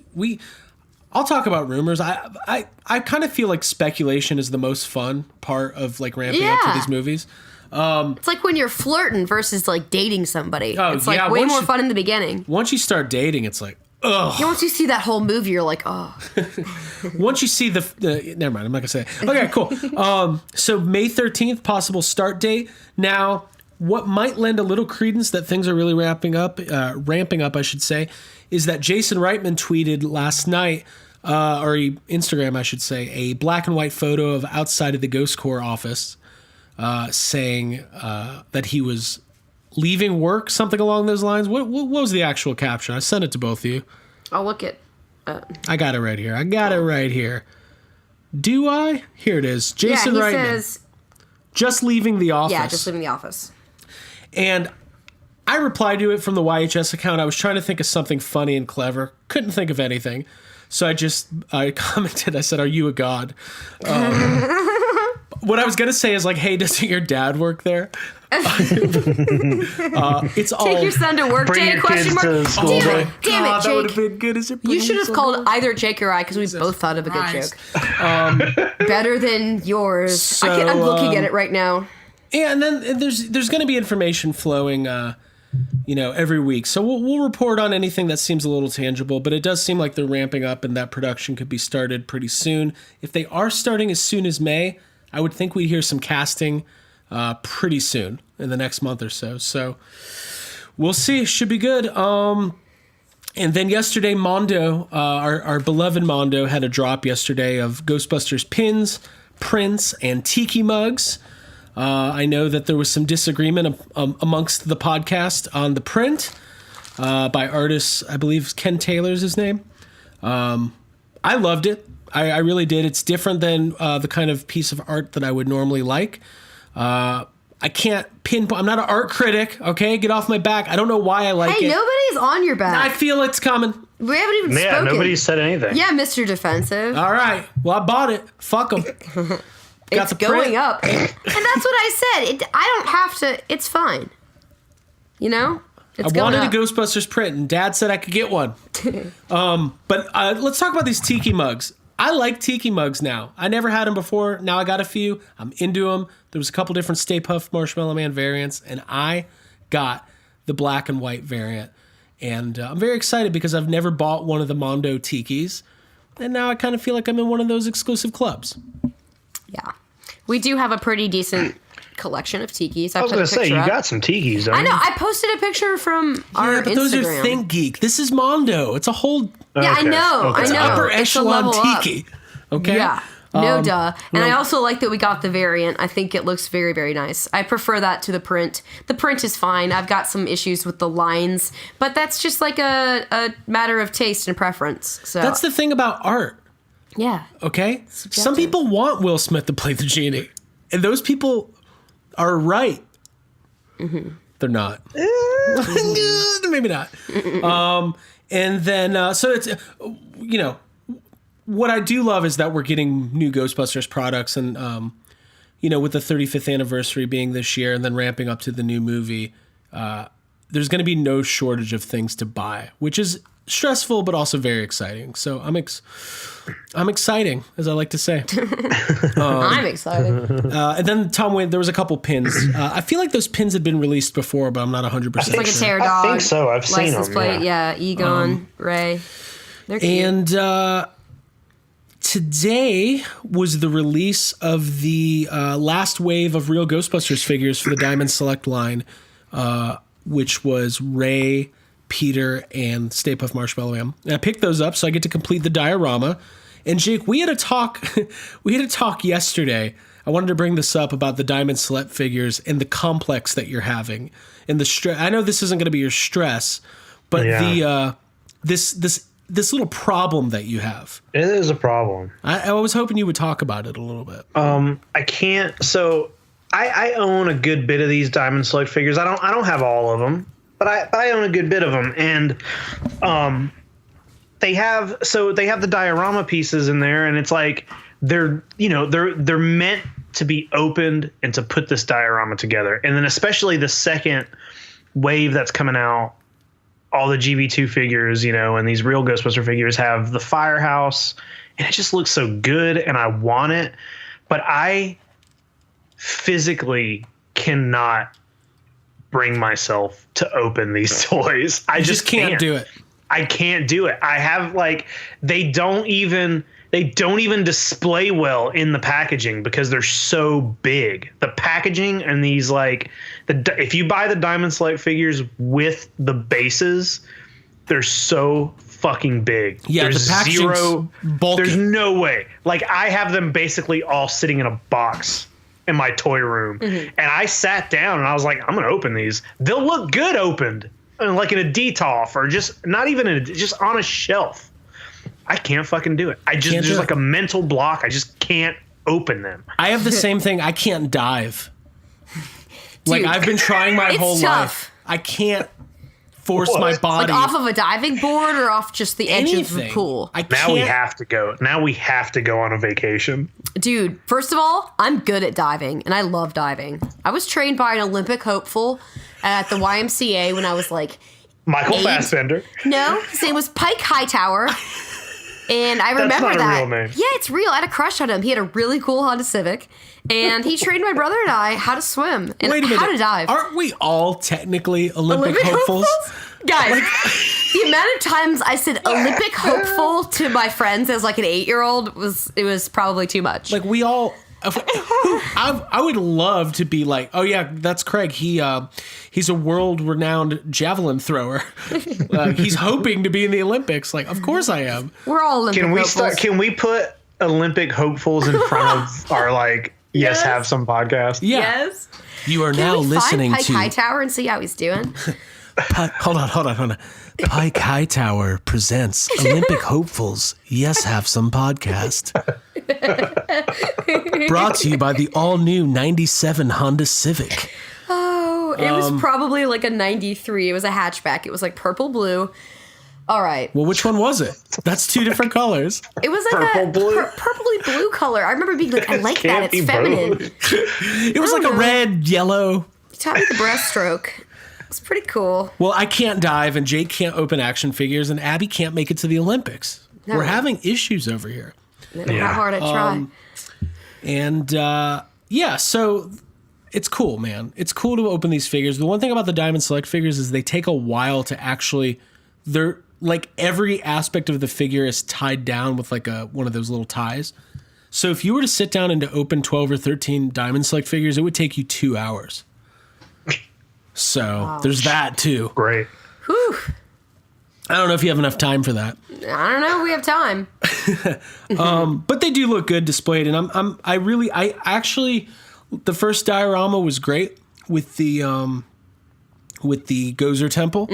I'll talk about rumors. I kind of feel like speculation is the most fun part of like ramping up to Yeah. these movies. It's like when you're flirting versus like dating somebody. Oh, It's like yeah, way once more you- fun in the beginning. Once you start dating, it's like, ugh. Once you see that whole movie, you're like, oh. Once you see the never mind, I'm not gonna say it. Okay, cool. So May 13th, possible start date. Now, what might lend a little credence that things are really ramping up, I should say, is that Jason Reitman tweeted last night, or Instagram, I should say, a black and white photo of outside of the Ghost Corps office, saying that he was leaving work, something along those lines. What was the actual caption? I sent it to both of you. I'll look at. I got it right here. Do I? Here it is. Jason he Reitman. says, Just leaving the office. yeah, just leaving the office. And I replied to it from the YHS account. I was trying to think of something funny and clever. Couldn't think of anything. So I commented, I said, "Are you a god?" What I was going to say is like, "Hey, doesn't your dad work there?" It's all... Take your son to work Bring day? your Question kids mark. to school Damn day. it! Damn it, that would have Jake! been good as a You should have called either Jake or I because we both thought of a good Christ. joke. Better than yours. So, I'm looking at it right now. Yeah, and then there's going to be information flowing, every week. So we'll report on anything that seems a little tangible, but it does seem like they're ramping up and that production could be started pretty soon. If they are starting as soon as May, I would think we'd hear some casting pretty soon in the next month or so. So we'll see. Should be good. And then yesterday, Mondo, our beloved Mondo, had a drop yesterday of Ghostbusters pins, prints, and tiki mugs. I know that there was some disagreement amongst the podcast on the print by artist, I believe Ken Taylor's his name. I loved it. I really did. It's different than the kind of piece of art that I would normally like. I can't pinpoint. I'm not an art critic, okay? Get off my back. I don't know why I like Hey, it. nobody's on your back. I feel it's coming. We haven't even Yeah, spoken. nobody said anything. Yeah, Mr. Defensive. All right. Well, I bought it. Fuck them. It's going up. And that's what I said. I don't have to. It's fine. You know? It's I going wanted up. a Ghostbusters print, and Dad said I could get one. But let's talk about these tiki mugs. I like tiki mugs now. I never had them before. Now I got a few. I'm into them. There was a couple different Stay Puft Marshmallow Man variants, and I got the black and white variant. And I'm very excited because I've never bought one of the Mondo tikis, and now I kind of feel like I'm in one of those exclusive clubs. Yeah. We do have a pretty decent collection of tikis. I was put a going to say, picture you up. got some tikis, don't I you? know. I posted a picture from our But Instagram. those are Think Geek. This is Mondo. It's a whole Yeah, I Okay, know. okay. I know. upper It's a echelon level up. tiki. Okay. Yeah. No duh. And no. I also like that we got the variant. I think it looks very, very nice. I prefer that to the print. The print is fine. I've got some issues with the lines, but that's just like a matter of taste and preference. So That's the thing about art. yeah. Okay? Subjective. Some people want Will Smith to play the genie, and those people are right. Mm-hmm. They're not. Maybe not. And then, so it's, what I do love is that we're getting new Ghostbusters products, and, with the 35th anniversary being this year and then ramping up to the new movie, there's going to be no shortage of things to buy, which is stressful, but also very exciting. So I'm exciting, as I like to say. I'm excited. And then Tom Wayne, there was a couple pins. I feel like those pins had been released before, but I'm not 100% It's like a sure. tear dog. I think so. I've seen license them. plate. Yeah. Egon, Ray. They're cute. And today was the release of the last wave of real Ghostbusters figures for the Diamond Select line, which was Ray, Peter, and Stay Puft Marshmallow Man. And I picked those up, so I get to complete the diorama. And Jake, we had a talk. We had a talk yesterday. I wanted to bring this up about the Diamond Select figures and the complex that you're having, and the stress. I know this isn't going to be your stress, but the this little problem that you have. It is a problem. I was hoping you would talk about it a little bit. I can't. So I own a good bit of these Diamond Select figures. I don't have all of them, but I own a good bit of them, and they have the diorama pieces in there, and it's like they're meant to be opened and to put this diorama together. And then especially the second wave that's coming out, all the GB2 figures, and these real Ghostbuster figures have the firehouse, and it just looks so good, and I want it, but I physically cannot bring myself to open these toys. I just can't do it. I can't do it. I have they don't even display well in the packaging because they're so big. The packaging and these if you buy the Diamond Select figures with the bases, they're so fucking big. Yeah, there's the packaging's bulky. There's no way. I have them basically all sitting in a box in my toy room, and I sat down and I was like, I'm gonna open these. They'll look good opened, like in a DTOF or just not even just on a shelf. I can't fucking do it. There's like a mental block. I just can't open them. I have the same thing. I can't dive. Dude, I've been trying my whole life. I can't force my body. Off of a diving board or off just the edge of the pool? Now we have to go. Now we have to go on a vacation. Dude, first of all, I'm good at diving, and I love diving. I was trained by an Olympic hopeful at the YMCA when I was Michael Fassbender. No, his name was Pike Hightower. And I remember That's not that. a real name. Yeah, it's real. I had a crush on him. He had a really cool Honda Civic, and he trained my brother and I how to swim and Wait a minute. how to dive. Aren't we all technically Olympic hopefuls? Guys, the amount of times I said Olympic hopeful to my friends as an 8-year-old was probably too much. We all. I would love to be oh yeah, that's Craig. He's a world-renowned javelin thrower. He's hoping to be in the Olympics. Of course I am. We're all Olympic hopefuls. Can we put Olympic hopefuls in front of our Yes Have Some podcast? Yeah. Yes. You are now listening Pike to Hightower and see how he's doing. Hold on. Pike Hightower presents Olympic hopefuls. Yes, Have Some podcast. Brought to you by the all-new 97 Honda Civic. Oh, it was probably a 93. It was a hatchback. It was purple blue. All right. Well, which one was it? That's two different colors. It was Purple blue? purpley blue color. I remember being I like that. It's feminine. It was a red, yellow. You taught me the breaststroke. It's pretty cool. Well, I can't dive, and Jake can't open action figures, and Abby can't make it to the Olympics. No. We're having issues over here. No matter how hard I try. So it's cool, man. It's cool to open these figures. The one thing about the Diamond Select figures is they take a while to actually. They're every aspect of the figure is tied down with one of those little ties. So if you were to sit down and to open 12 or 13 Diamond Select figures, it would take you 2 hours. So there's that too. Great. Whew. I don't know if you have enough time for that. I don't know if we have time. But they do look good displayed, and I actually, the first diorama was great with the Gozer Temple,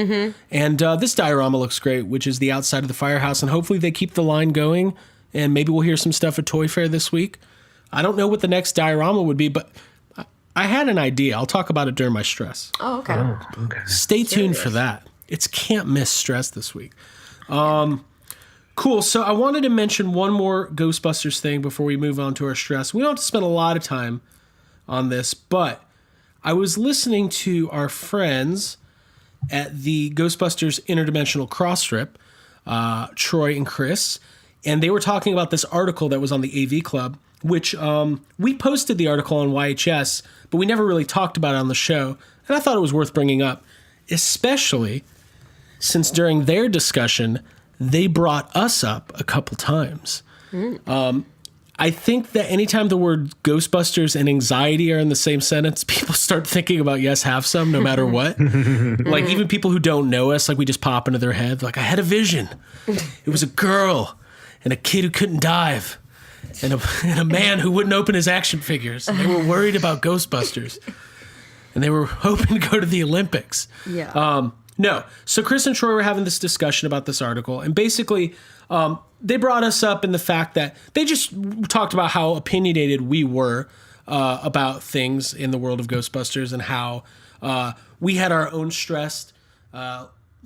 and this diorama looks great, which is the outside of the firehouse, and hopefully they keep the line going, and maybe we'll hear some stuff at Toy Fair this week. I don't know what the next diorama would be, but I had an idea. I'll talk about it during my stress. Oh, okay. Okay. Stay tuned for that. It's can't miss stress this week. Cool. So I wanted to mention one more Ghostbusters thing before we move on to our stress. We don't have to spend a lot of time on this, but I was listening to our friends at the Ghostbusters Interdimensional Cross Trip, Troy and Chris, and they were talking about this article that was on the AV Club, which we posted the article on YHS, but we never really talked about it on the show, and I thought it was worth bringing up, especially since during their discussion, they brought us up a couple times. I think that anytime the word Ghostbusters and anxiety are in the same sentence, people start thinking about Yes, Have Some, no matter what. Like, even people who don't know us, like, we just pop into their head. Like, I had a vision. It was a girl and a kid who couldn't dive and a man who wouldn't open his action figures. And they were worried about Ghostbusters. And they were hoping to go to the Olympics. Yeah. No. So Chris and Troy were having this discussion about this article, and basically they brought us up in the fact that they just talked about how opinionated we were about things in the world of Ghostbusters, and how we had our own stress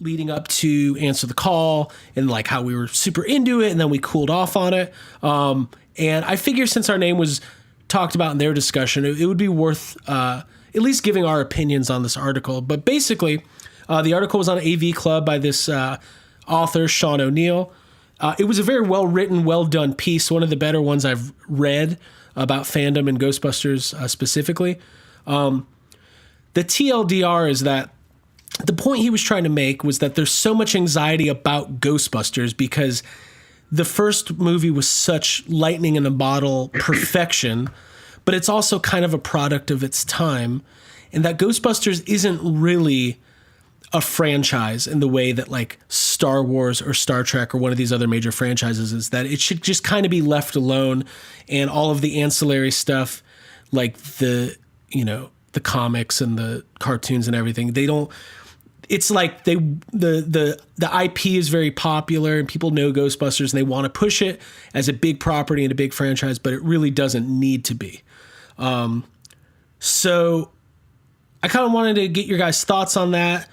leading up to Answer the Call, and like how we were super into it and then we cooled off on it. And I figure since our name was talked about in their discussion, it would be worth at least giving our opinions on this article. But basically, the article was on AV Club by this author, Sean O'Neill. It was a very well-written, well-done piece, one of the better ones I've read about fandom and Ghostbusters specifically. The TLDR is that the point he was trying to make was that there's so much anxiety about Ghostbusters because the first movie was such lightning in a bottle perfection, but it's also kind of a product of its time, and that Ghostbusters isn't really a franchise in the way that like Star Wars or Star Trek or one of these other major franchises is, that it should just kind of be left alone, and all of the ancillary stuff like the comics and the cartoons and everything, they don't, it's like the IP is very popular and people know Ghostbusters and they want to push it as a big property and a big franchise, but it really doesn't need to be. So I kind of wanted to get your guys' thoughts on that.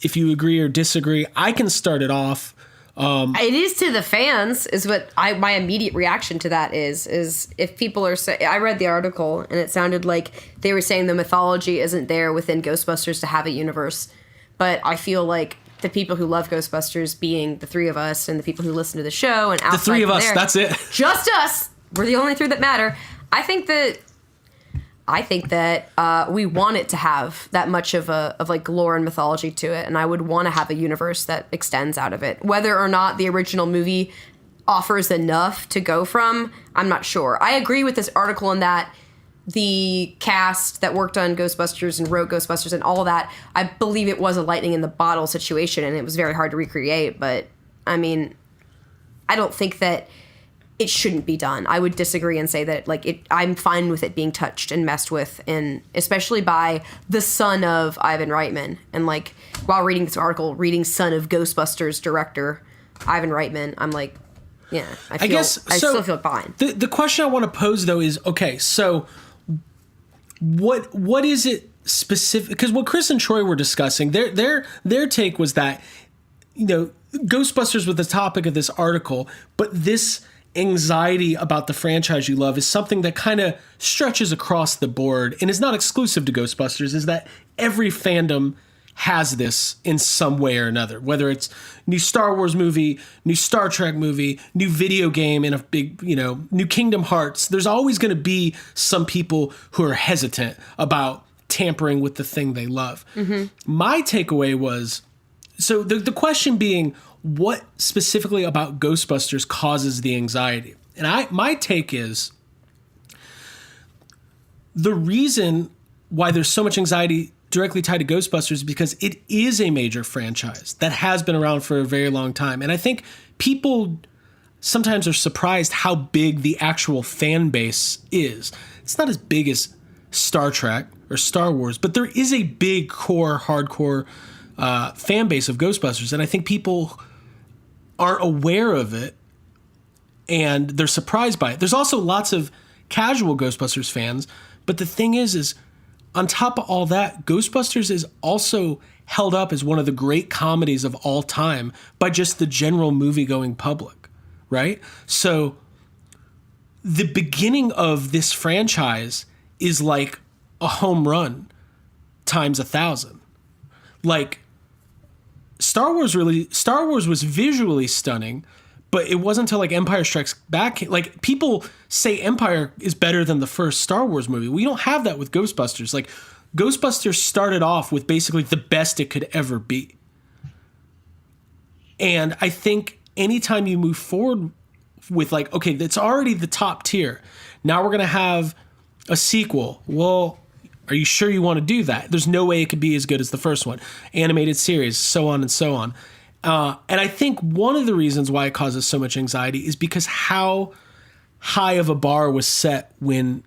If you agree or disagree, I can start it off. It is to the fans is what my immediate reaction to that is if people are saying, I read the article and it sounded like they were saying the mythology isn't there within Ghostbusters to have a universe. But I feel like the people who love Ghostbusters, being the three of us and the people who listen to the show and outside the three of us, there, that's it. Just us. We're the only three that matter. I think that we want it to have that much of like lore and mythology to it, and I would want to have a universe that extends out of it. Whether or not the original movie offers enough to go from, I'm not sure. I agree with this article in that the cast that worked on Ghostbusters and wrote Ghostbusters and all of that, I believe it was a lightning in the bottle situation, and it was very hard to recreate. But I mean, I don't think that it shouldn't be done. I would disagree and say that I'm fine with it being touched and messed with, and especially by the son of Ivan Reitman. And like while reading this article, reading son of Ghostbusters director Ivan Reitman, I'm like, yeah, I still feel fine. The question I want to pose though is, okay, so what is it specific? Because what Chris and Troy were discussing, their take was that, Ghostbusters was the topic of this article, but this anxiety about the franchise you love is something that kind of stretches across the board and is not exclusive to Ghostbusters, is that every fandom has this in some way or another, whether it's new Star Wars movie, new Star Trek movie, new video game, and a big, new Kingdom Hearts. There's always going to be some people who are hesitant about tampering with the thing they love. Mm-hmm. My takeaway was, so the question being, what specifically about Ghostbusters causes the anxiety? And my take is the reason why there's so much anxiety directly tied to Ghostbusters because it is a major franchise that has been around for a very long time. And I think people sometimes are surprised how big the actual fan base is. It's not as big as Star Trek or Star Wars, but there is a big core, hardcore fan base of Ghostbusters. And I think people aren't aware of it and they're surprised by it. There's also lots of casual Ghostbusters fans, but the thing is on top of all that, Ghostbusters is also held up as one of the great comedies of all time by just the general movie-going public, right? So the beginning of this franchise is like a home run times 1,000. Like Star Wars was visually stunning, but it wasn't until like Empire Strikes Back. Like people say Empire is better than the first Star Wars movie. We don't have that with Ghostbusters. Like Ghostbusters started off with basically the best it could ever be. And I think anytime you move forward with like, okay, it's already the top tier. Now we're going to have a sequel. Well, are you sure you want to do that? There's no way it could be as good as the first one. Animated series, so on and so on. And I think one of the reasons why it causes so much anxiety is because how high of a bar was set when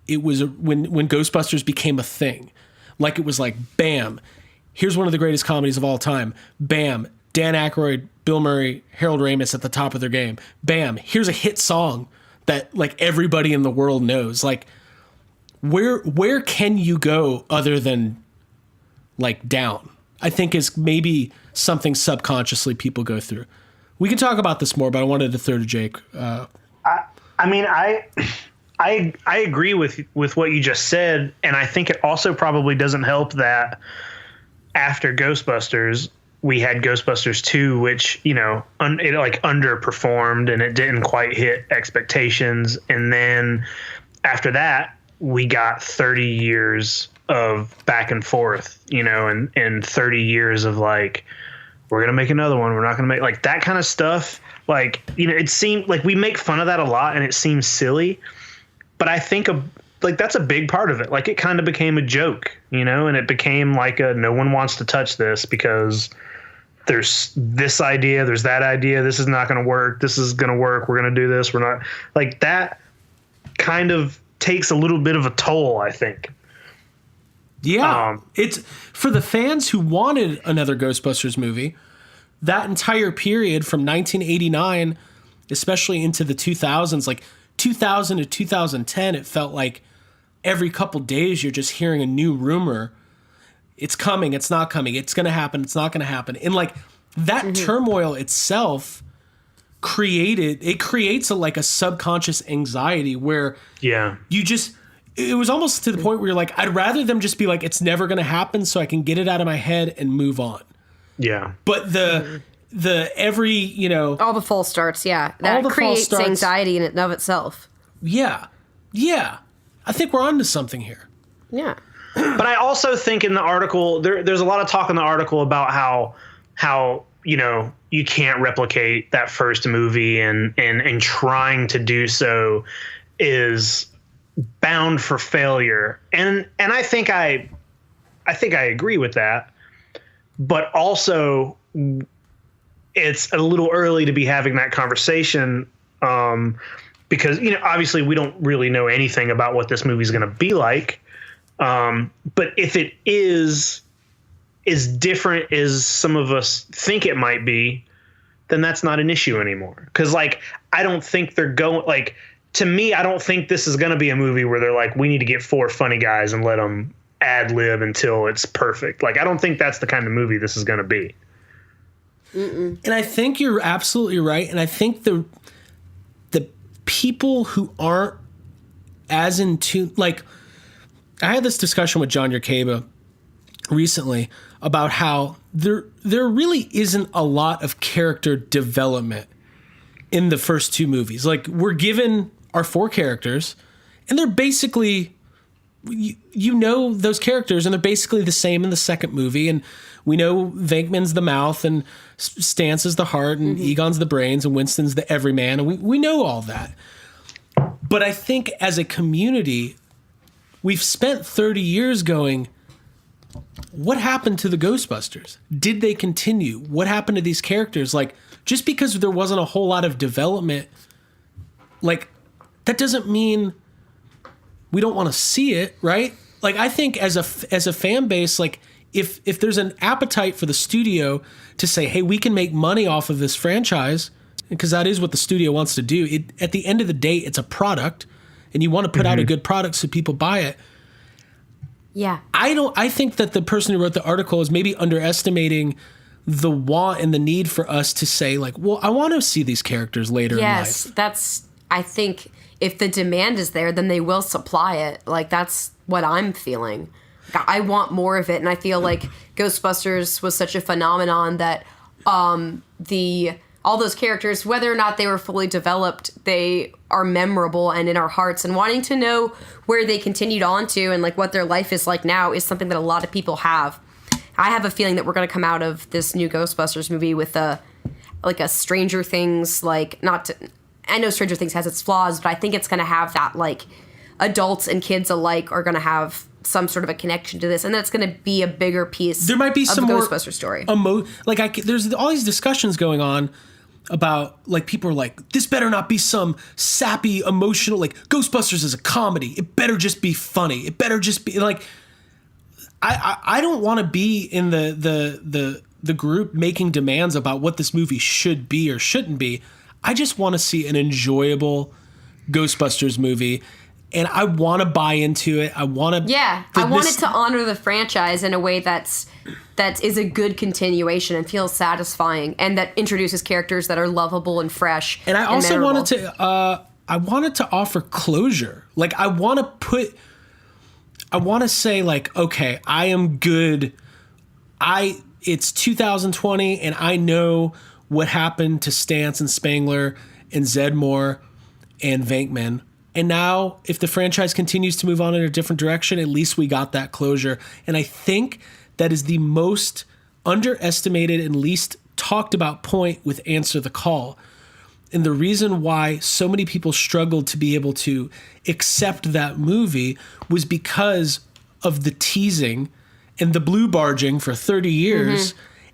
when Ghostbusters became a thing. Like it was like, bam, here's one of the greatest comedies of all time. Bam, Dan Aykroyd, Bill Murray, Harold Ramis at the top of their game. Bam, here's a hit song that like everybody in the world knows. Like where can you go other than like down? I think is maybe something subconsciously people go through. We can talk about this more, but I wanted to throw to Jake. I agree with what you just said, and I think it also probably doesn't help that after Ghostbusters we had Ghostbusters 2, which it like underperformed and it didn't quite hit expectations, and then after that we got 30 years of back and forth, and 30 years of like, we're going to make another one. We're not going to make like that kind of stuff. Like, it seemed like we make fun of that a lot and it seems silly, but I think like that's a big part of it. Like it kind of became a joke, and it became like no one wants to touch this because there's this idea, there's that idea. This is not going to work. This is going to work. We're going to do this. We're not like that kind of takes a little bit of a toll, I think. Yeah, it's for the fans who wanted another Ghostbusters movie. That entire period from 1989, especially into the 2000s, like 2000 to 2010, it felt like every couple days you're just hearing a new rumor. It's coming, it's not coming, it's going to happen, it's not going to happen. And like that turmoil itself creates a subconscious anxiety where it was almost to the point where you're like, I'd rather them just be like, it's never going to happen so I can get it out of my head and move on. Yeah. But the every, all the false starts. Yeah. That creates anxiety in and of itself. Yeah. Yeah. I think we're onto something here. Yeah. But I also think in the article, there's a lot of talk in the article about how you can't replicate that first movie and trying to do so is bound for failure. And I think I agree with that. But also, it's a little early to be having that conversation because, obviously we don't really know anything about what this movie is going to be like. But if it is as different as some of us think it might be, then that's not an issue anymore. Because, like, I don't think they're going – like, to me, I don't think this is going to be a movie where they're like, we need to get 4 funny guys and let them – ad lib until it's perfect. Like, I don't think that's the kind of movie this is going to be. And I think you're absolutely right. And I think the people who aren't as in tune, like I had this discussion with John Yerkeba recently about how there really isn't a lot of character development in the first 2 movies. Like, we're given our 4 characters and they're basically those characters, and they're basically the same in the second movie. And we know Venkman's the mouth, and Stantz is the heart, and Egon's the brains, and Winston's the everyman. And we know all that. But I think as a community, we've spent 30 years going, what happened to the Ghostbusters? Did they continue? What happened to these characters? Like, just because there wasn't a whole lot of development, like, that doesn't mean we don't want to see it, right? Like, I think as a fan base, like, if there's an appetite for the studio to say, hey, we can make money off of this franchise, because that is what the studio wants to do. At the end of the day, it's a product, and you want to put out a good product so people buy it. Yeah. I think that the person who wrote the article is maybe underestimating the want and the need for us to say, like, well, I want to see these characters later in life. Yes, I think if the demand is there, then they will supply it. Like, that's what I'm feeling. I want more of it, and I feel like Ghostbusters was such a phenomenon that all those characters, whether or not they were fully developed, they are memorable and in our hearts, and wanting to know where they continued on to and like what their life is like now is something that a lot of people have. I have a feeling that we're going to come out of this new Ghostbusters movie with a Stranger Things, like, I know Stranger Things has its flaws, but I think it's going to have that, like, adults and kids alike are going to have some sort of a connection to this, and that's going to be a bigger piece. There might be some the more Ghostbusters story. There's all these discussions going on about, like, people are like, this better not be some sappy, emotional, like, Ghostbusters is a comedy. It better just be funny. It better just be, like, I don't want to be in the group making demands about what this movie should be or shouldn't be. I just want to see an enjoyable Ghostbusters movie, and I want to buy into it. I want to... Yeah, I want it to honor the franchise in a way that is a good continuation and feels satisfying, and that introduces characters that are lovable and fresh. And I also memorable. wanted to offer closure. Like, I want to say, like, okay, I am good. It's 2020, and I know what happened to Stantz and Spangler and Zedmore and Venkman. And now, if the franchise continues to move on in a different direction, at least we got that closure. And I think that is the most underestimated and least talked about point with Answer the Call. And the reason why so many people struggled to be able to accept that movie was because of the teasing and the blue barging for 30 years,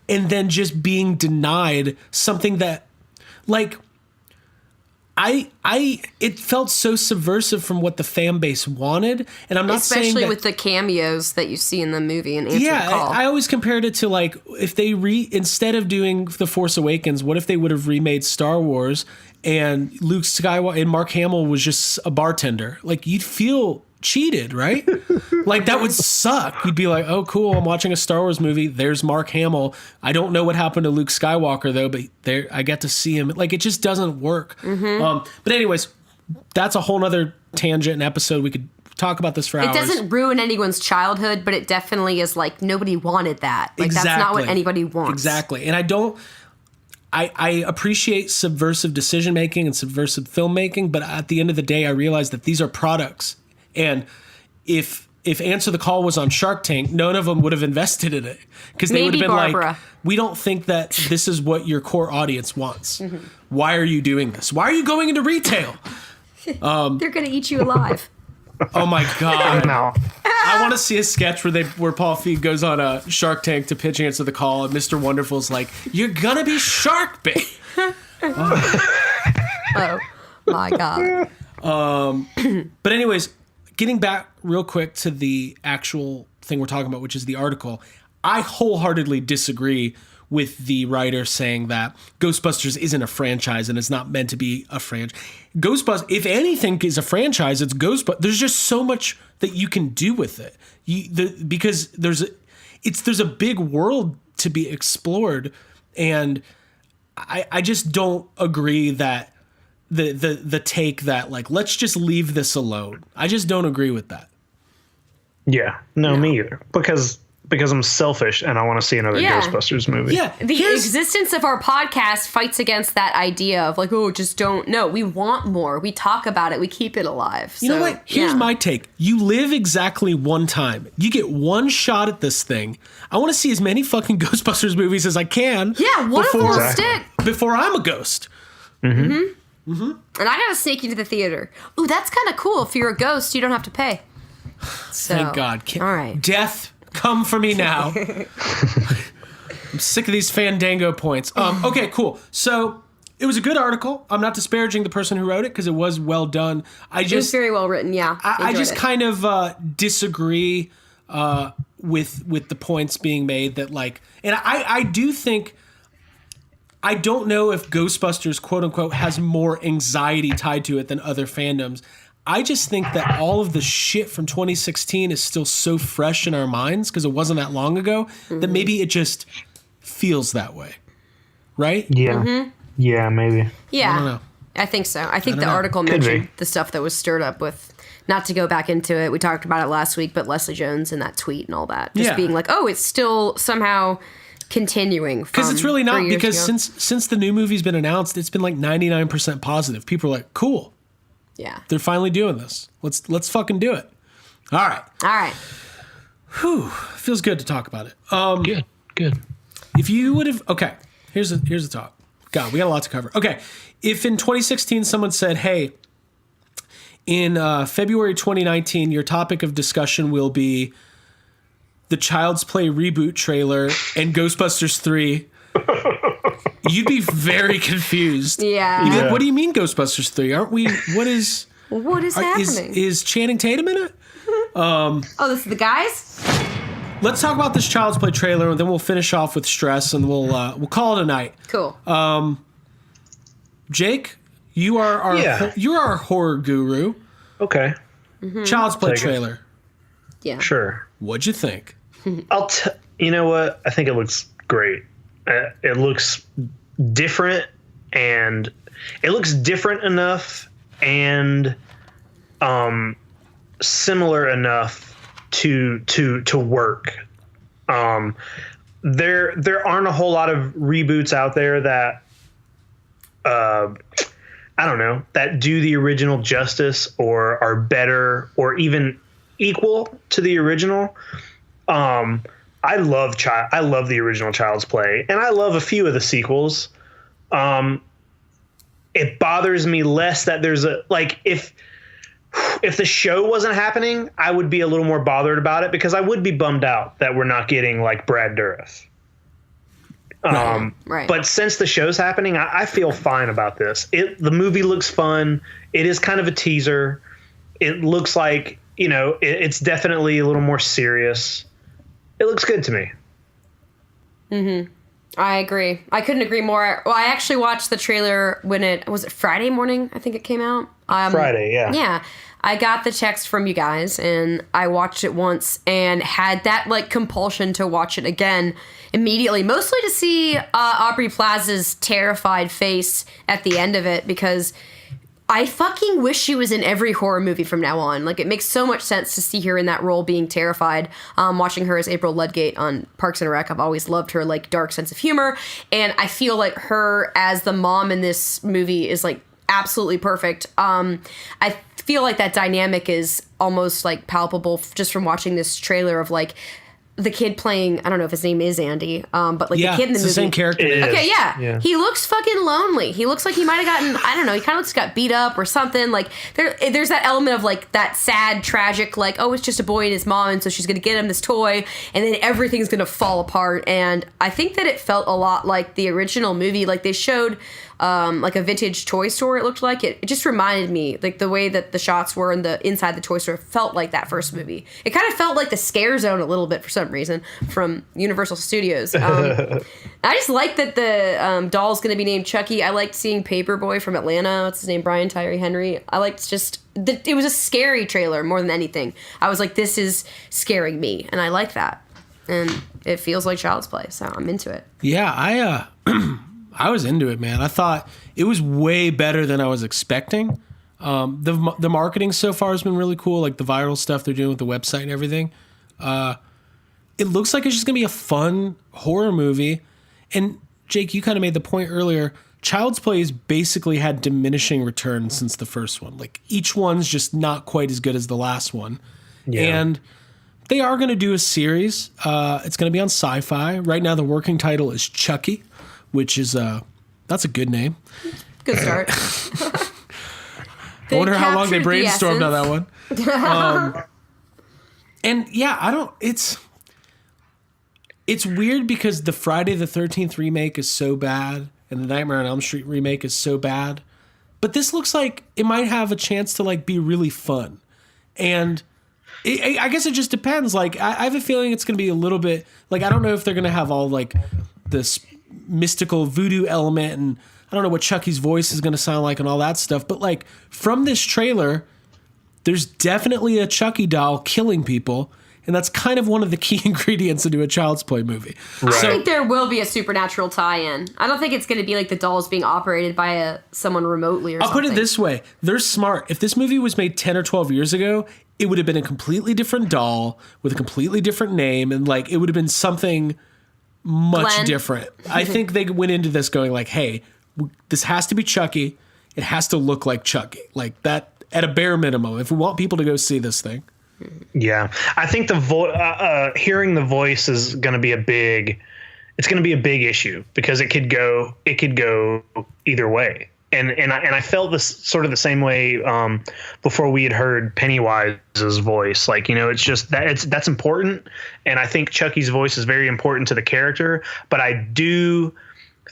and then just being denied something that, like, it felt so subversive from what the fan base wanted, and I'm not saying especially that, with the cameos that you see in the movie and Answer the Call. I always compared it to, like, if they instead of doing The Force Awakens, what if they would have remade Star Wars and Luke Skywalker and Mark Hamill was just a bartender? Like, you'd feel cheated, right? Like, that would suck. You'd be like, oh, cool, I'm watching a Star Wars movie. There's Mark Hamill. I don't know what happened to Luke Skywalker, though, but there I get to see him. Like, it just doesn't work. But anyways, that's a whole nother tangent and episode. We could talk about this for hours. It doesn't ruin anyone's childhood, but it definitely is like, nobody wanted that. Like, Exactly. That's not what anybody wants. Exactly. And I appreciate subversive decision-making and subversive filmmaking, but at the end of the day, I realize that these are products. And if Answer the Call was on Shark Tank, none of them would have invested in it, because they would have been Barbara. like, we don't think that this is what your core audience wants. Why are you doing this? Why are you going into retail? They're going to eat you alive. Oh my God. No. I want to see a sketch where Paul Feig goes on a Shark Tank to pitch Answer the Call, and Mr. Wonderful's like, you're going to be shark bait. Oh my God. But anyways, getting back real quick to the actual thing we're talking about, which is the article, I wholeheartedly disagree with the writer saying that Ghostbusters isn't a franchise and it's not meant to be a franchise. Ghostbusters, if anything is a franchise, it's Ghostbusters. There's just so much that you can do with it. Because there's a big world to be explored, and I just don't agree that the take that, like, let's just leave this alone. I just don't agree with that. Yeah. No, me either. Because I'm selfish and I want to see another Ghostbusters movie. Yeah. The existence of our podcast fights against that idea of, like, oh, just don't. No, we want more. We talk about it. We keep it alive. You know what? Here's my take. You live exactly one time. You get one shot at this thing. I want to see as many fucking Ghostbusters movies as I can. Yeah, one of them will stick. Before I'm a ghost. And I gotta sneak you to the theater. Ooh, that's kind of cool. If you're a ghost, you don't have to pay. So, Thank God. All right. Death Come for me now. I'm sick of these Fandango points. Okay, cool. So it was a good article. I'm not disparaging the person who wrote it because it was well done. It was very well written, yeah. I just kind of disagree with the points being made that like, and I do think, I don't know if Ghostbusters, quote unquote, has more anxiety tied to it than other fandoms. I just think that all of the shit from 2016 is still so fresh in our minds because it wasn't that long ago that maybe it just feels that way. Right? Yeah. Yeah, maybe. Yeah. I don't know. I think so. I think the article mentioned the stuff that was stirred up with, not to go back into it, we talked about it last week, but Leslie Jones and that tweet and all that. Just being like, oh, it's still somehow continuing. Because it's really not, because since the new movie's been announced, it's been like 99% positive. People are like, cool. Yeah. They're finally doing this. Let's fucking do it. All right. Whew. Feels good to talk about it. Good. If you would have, okay, here's the talk. God, we got a lot to cover. Okay, if in 2016 someone said, hey, in February 2019, your topic of discussion will be the Child's Play reboot trailer and Ghostbusters 3, you'd be very confused. Yeah. You'd be like, what do you mean Ghostbusters 3? Aren't we, what is happening? Is Channing Tatum in it? This is the guys? Let's talk about this Child's Play trailer, and then we'll finish off with stress, and we'll call it a night. Cool. Jake, you are our horror guru. Okay. Child's Play trailer. Yeah. Sure. What'd you think? You know what? I think it looks great. It looks different, and it looks different enough and similar enough to work. There aren't a whole lot of reboots out there that I don't know, that do the original justice or are better or even equal to the original. I love the original Child's Play, and I love a few of the sequels. It bothers me less that there's if the show wasn't happening, I would be a little more bothered about it because I would be bummed out that we're not getting like Brad Dourif. Right. But since the show's happening, I feel fine about this. The movie looks fun. It is kind of a teaser. It looks like, it's definitely a little more serious. It looks good to me. Mm-hmm. I agree. I couldn't agree more. Well, I actually watched the trailer when it Friday morning, I think it came out. Friday, yeah. Yeah. I got the text from you guys and I watched it once and had that compulsion to watch it again immediately, mostly to see Aubrey Plaza's terrified face at the end of it because I fucking wish she was in every horror movie from now on. It makes so much sense to see her in that role being terrified. Watching her as April Ludgate on Parks and Rec, I've always loved her dark sense of humor, and I feel like her as the mom in this movie is absolutely perfect. I feel like that dynamic is almost palpable just from watching this trailer of the kid playing, I don't know if his name is Andy, but the kid in the movie. It's the same character. Okay, yeah. He looks fucking lonely. He looks like he might have gotten, I don't know, he kind of looks got beat up or something. There's that element of that sad, tragic, it's just a boy and his mom, and so she's going to get him this toy, and then everything's going to fall apart. And I think that it felt a lot like the original movie. They showed a vintage toy store, it looked like. It just reminded me, the way that the shots were in the inside the toy store felt like that first movie. It kind of felt like the Scare Zone a little bit for some reason from Universal Studios. I just like that the doll's going to be named Chucky. I liked seeing Paperboy from Atlanta. What's his name? Brian Tyree Henry. I liked it was a scary trailer more than anything. I was like, this is scaring me, and I like that. And it feels like Child's Play, so I'm into it. Yeah, I was into it, man. I thought it was way better than I was expecting. The marketing so far has been really cool, the viral stuff they're doing with the website and everything. It looks like it's just going to be a fun horror movie. And Jake, you kind of made the point earlier. Child's Play has basically had diminishing returns since the first one. Each one's just not quite as good as the last one. Yeah. And they are going to do a series. It's going to be on Sci-Fi. Right now, the working title is Chucky, which is that's a good name. Good start. I wonder how long they brainstormed on that one. And yeah, It's weird because the Friday the 13th remake is so bad and the Nightmare on Elm Street remake is so bad. But this looks like it might have a chance to like be really fun. And I guess it just depends. Like I have a feeling it's going to be a little bit like, I don't know if they're going to have all like this mystical voodoo element, and I don't know what Chucky's voice is going to sound like and all that stuff. But like from this trailer, there's definitely a Chucky doll killing people. And that's kind of one of the key ingredients into a Child's Play movie. Right. I think there will be a supernatural tie-in. I don't think it's going to be like the dolls being operated by someone remotely or something. I'll put it this way. They're smart. If this movie was made 10 or 12 years ago, it would have been a completely different doll with a completely different name. And like it would have been something much different. I think they went into this going like, hey, this has to be Chucky. It has to look like Chucky. Like that at a bare minimum. If we want people to go see this thing. Yeah, I think the hearing the voice is going to be a big issue because it could go either way. And I felt this sort of the same way before we had heard Pennywise's voice. Like, you know, it's just that's important. And I think Chucky's voice is very important to the character. But I do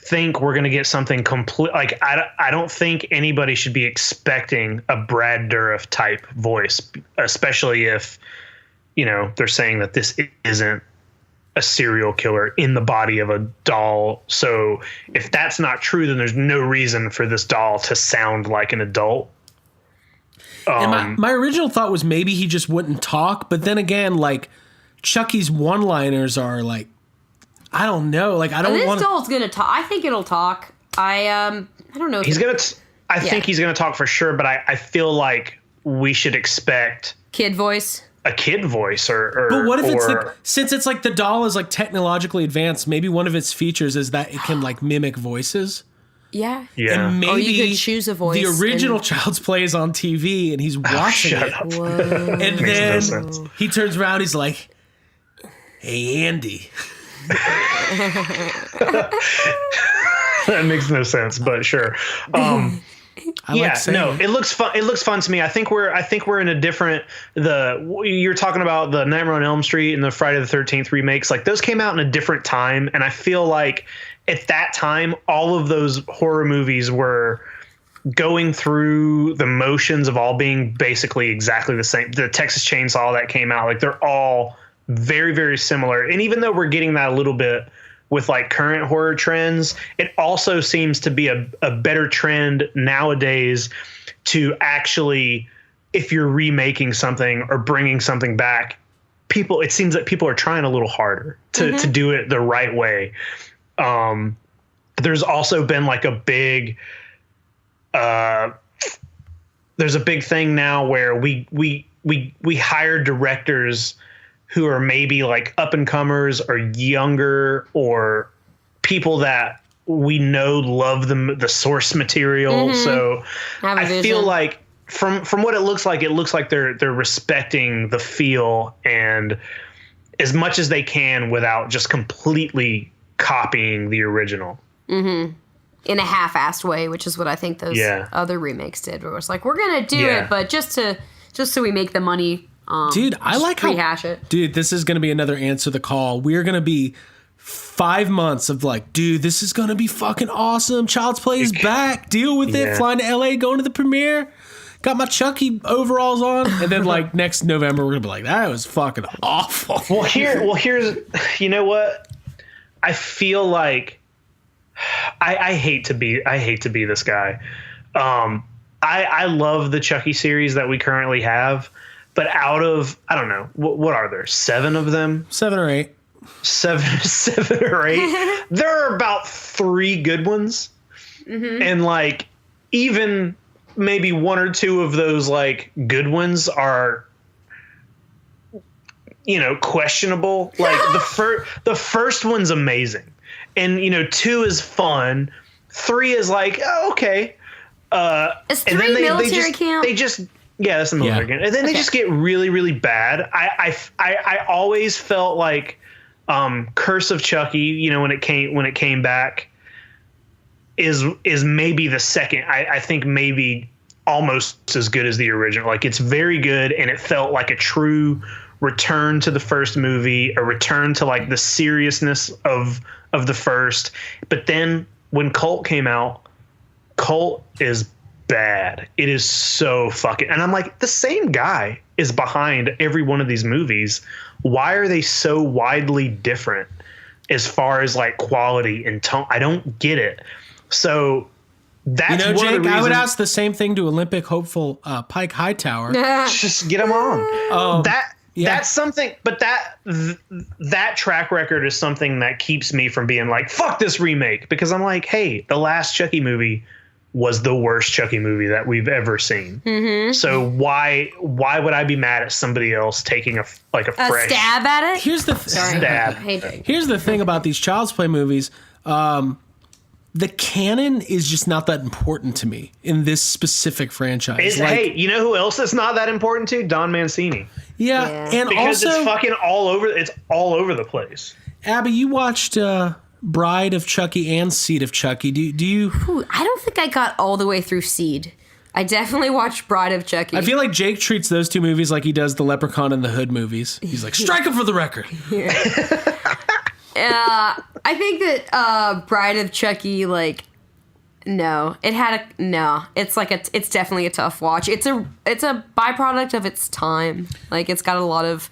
think we're going to get something complete. Like, I don't think anybody should be expecting a Brad Dourif type voice, especially if, you know, they're saying that this isn't a serial killer in the body of a doll. So if that's not true, then there's no reason for this doll to sound like an adult. And my original thought was maybe he just wouldn't talk. But then again, like Chucky's one-liners are like, I don't know. Like, I don't want. This doll's gonna talk. I think it'll talk. I don't know. He's gonna. I think he's gonna talk for sure. But I feel like we should expect kid voice. A kid voice, or. But what if it's like, since it's like the doll is like technologically advanced? Maybe one of its features is that it can like mimic voices. Yeah. Yeah. And maybe or you could choose a voice. The original Child's Play is on TV and he's watching it. Up. And then he turns around. He's like, "Hey, Andy." That makes no sense, but sure. It looks fun. It looks fun to me. I think we're in a different. You're talking about the Nightmare on Elm Street and the Friday the 13th remakes. Like those came out in a different time, and I feel like at that time, all of those horror movies were going through the motions of all being basically exactly the same. The Texas Chainsaw that came out, like they're all very, very similar. And even though we're getting that a little bit with like current horror trends, it also seems to be a better trend nowadays to actually, if you're remaking something or bringing something back, it seems that people are trying a little harder to do it the right way. There's also been like a big, there's a big thing now where we hire directors who are maybe like up and comers or younger or people that we know love the source material. So I feel like from what it looks like they're respecting the feel and as much as they can without just completely copying the original. In a half-assed way, which is what I think those other remakes did, where it's like, we're going to do it, but just so we make the money. Dude, I like rehash it. Dude, this is going to be another Answer the Call. We're going to be 5 months of like, dude, this is going to be fucking awesome. Child's Play is back. Deal with it. Flying to LA, going to the premiere. Got my Chucky overalls on. And then like next November, we're going to be like, that was fucking awful. Well, here's, you know what? I feel like I hate to be this guy. I love the Chucky series that we currently have. But out of, I don't know, what are there? 7 of them? 7 or 8. 7 or 8. There are about 3 good ones. And like, even maybe 1 or 2 of those like good ones are, you know, questionable. Like the first one's amazing. And, you know, 2 is fun. 3 is like, oh, okay. Is 3 military camp? Yeah, that's the military game. And then they just get really, really bad. I always felt like Curse of Chucky, you know, when it came back, is maybe the second. I think maybe almost as good as the original. Like it's very good, and it felt like a true return to the first movie, a return to like the seriousness of the first. But then when Cult came out, Cult is bad. It is so fucking, and I'm like, the same guy is behind every one of these movies. Why are they so widely different as far as like quality and tone? I don't get it. So that's one Jake, of the reasons, I would ask the same thing to Olympic hopeful Pike Hightower. just get them on. Yeah. That's something, but that track record is something that keeps me from being like, fuck this remake, because I'm like, hey, the last Chucky movie was the worst Chucky movie that we've ever seen. Mm-hmm. So why would I be mad at somebody else taking a fresh stab at it? Here's the stab? Here's the thing about these Child's Play movies. The canon is just not that important to me in this specific franchise. Hey, you know who else is not that important to? Don Mancini. Yeah, and because also it's fucking all over. It's all over the place. Abby, you watched Bride of Chucky and Seed of Chucky. Do you? Ooh, I don't think I got all the way through Seed. I definitely watched Bride of Chucky. I feel like Jake treats those two movies like he does the Leprechaun and the Hood movies. He's like, strike him for the record. I think that Bride of Chucky, like, no, it's definitely a tough watch. It's a byproduct of its time. Like, it's got a lot of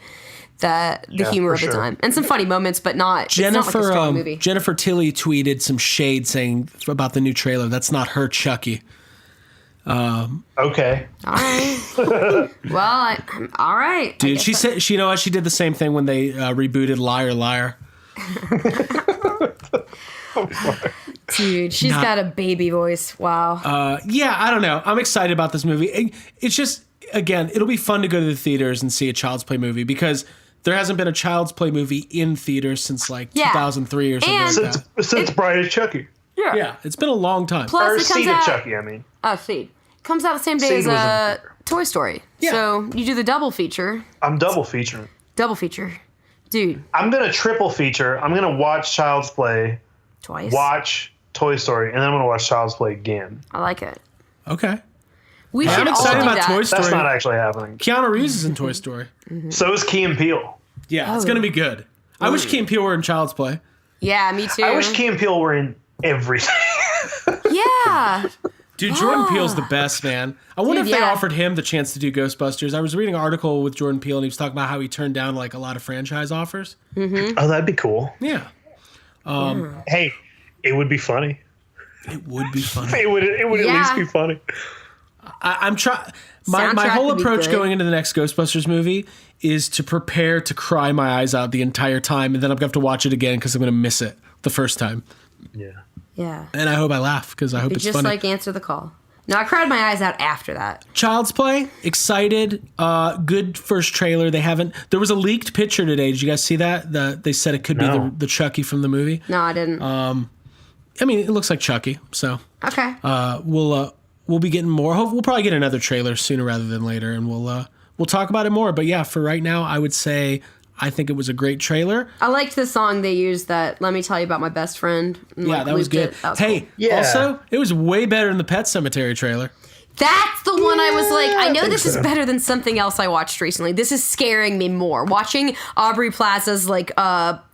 the humor of the time and some funny moments, but not. It's not like a strong movie. Jennifer Tilly tweeted some shade saying about the new trailer, that's not her Chucky. Okay. All right. Well, all right. Dude, she said, you know what? She did the same thing when they rebooted Liar Liar. Dude, she's got a baby voice. Wow. Yeah, I don't know. I'm excited about this movie. It's just, again, it'll be fun to go to the theaters and see a Child's Play movie because there hasn't been a Child's Play movie in theaters since like 2003 or something like that. Since Bride of Chucky. Yeah, it's been a long time. Plus, Seed of Chucky, I mean. Oh, Seed. Comes out the same day as Toy Story. Yeah. So you do the double feature. I'm double featuring. Double feature. Dude. I'm going to triple feature. I'm going to watch Child's Play. Twice. Watch Toy Story. And then I'm going to watch Child's Play again. I like it. Okay. We should I'm all excited do about that. Toy Story. That's not actually happening. Keanu Reeves is in Toy Story. Mm-hmm. So is Key and Peele. Yeah, it's going to be good. I wish Key and Peele were in Child's Play. Yeah, me too. I wish Key and Peele were in everything. Yeah. Dude, Jordan Peele's the best, man. I wonder if they offered him the chance to do Ghostbusters. I was reading an article with Jordan Peele, and he was talking about how he turned down like a lot of franchise offers. Mm-hmm. Oh, that'd be cool. Yeah. Hey, it would be funny. It would be funny. It would at least be funny. I'm trying. My Soundtrack whole would be approach good. going into the next Ghostbusters movie is to prepare to cry my eyes out the entire time, and then I'm going to have to watch it again because I'm going to miss it the first time. Yeah. Yeah. And I hope I laugh because I hope it's Just funny. like Answer the Call. No, I cried my eyes out after that. Child's Play, excited. Good first trailer. There was a leaked picture today. Did you guys see that? They said it could be the Chucky from the movie. No, I didn't. I mean, it looks like Chucky. So Okay. we'll be getting more. We'll probably get another trailer sooner rather than later, and we'll talk about it more. But yeah, for right now, I would say I think it was a great trailer. I liked the song they used. That Let Me Tell You About My Best Friend. And, Yeah, that was good. That was Hey, cool. Yeah. also, it was way better than the Pet Cemetery trailer. That's the one I was like, I know this is better than something else I watched recently. This is scaring me more. Watching Aubrey Plaza's like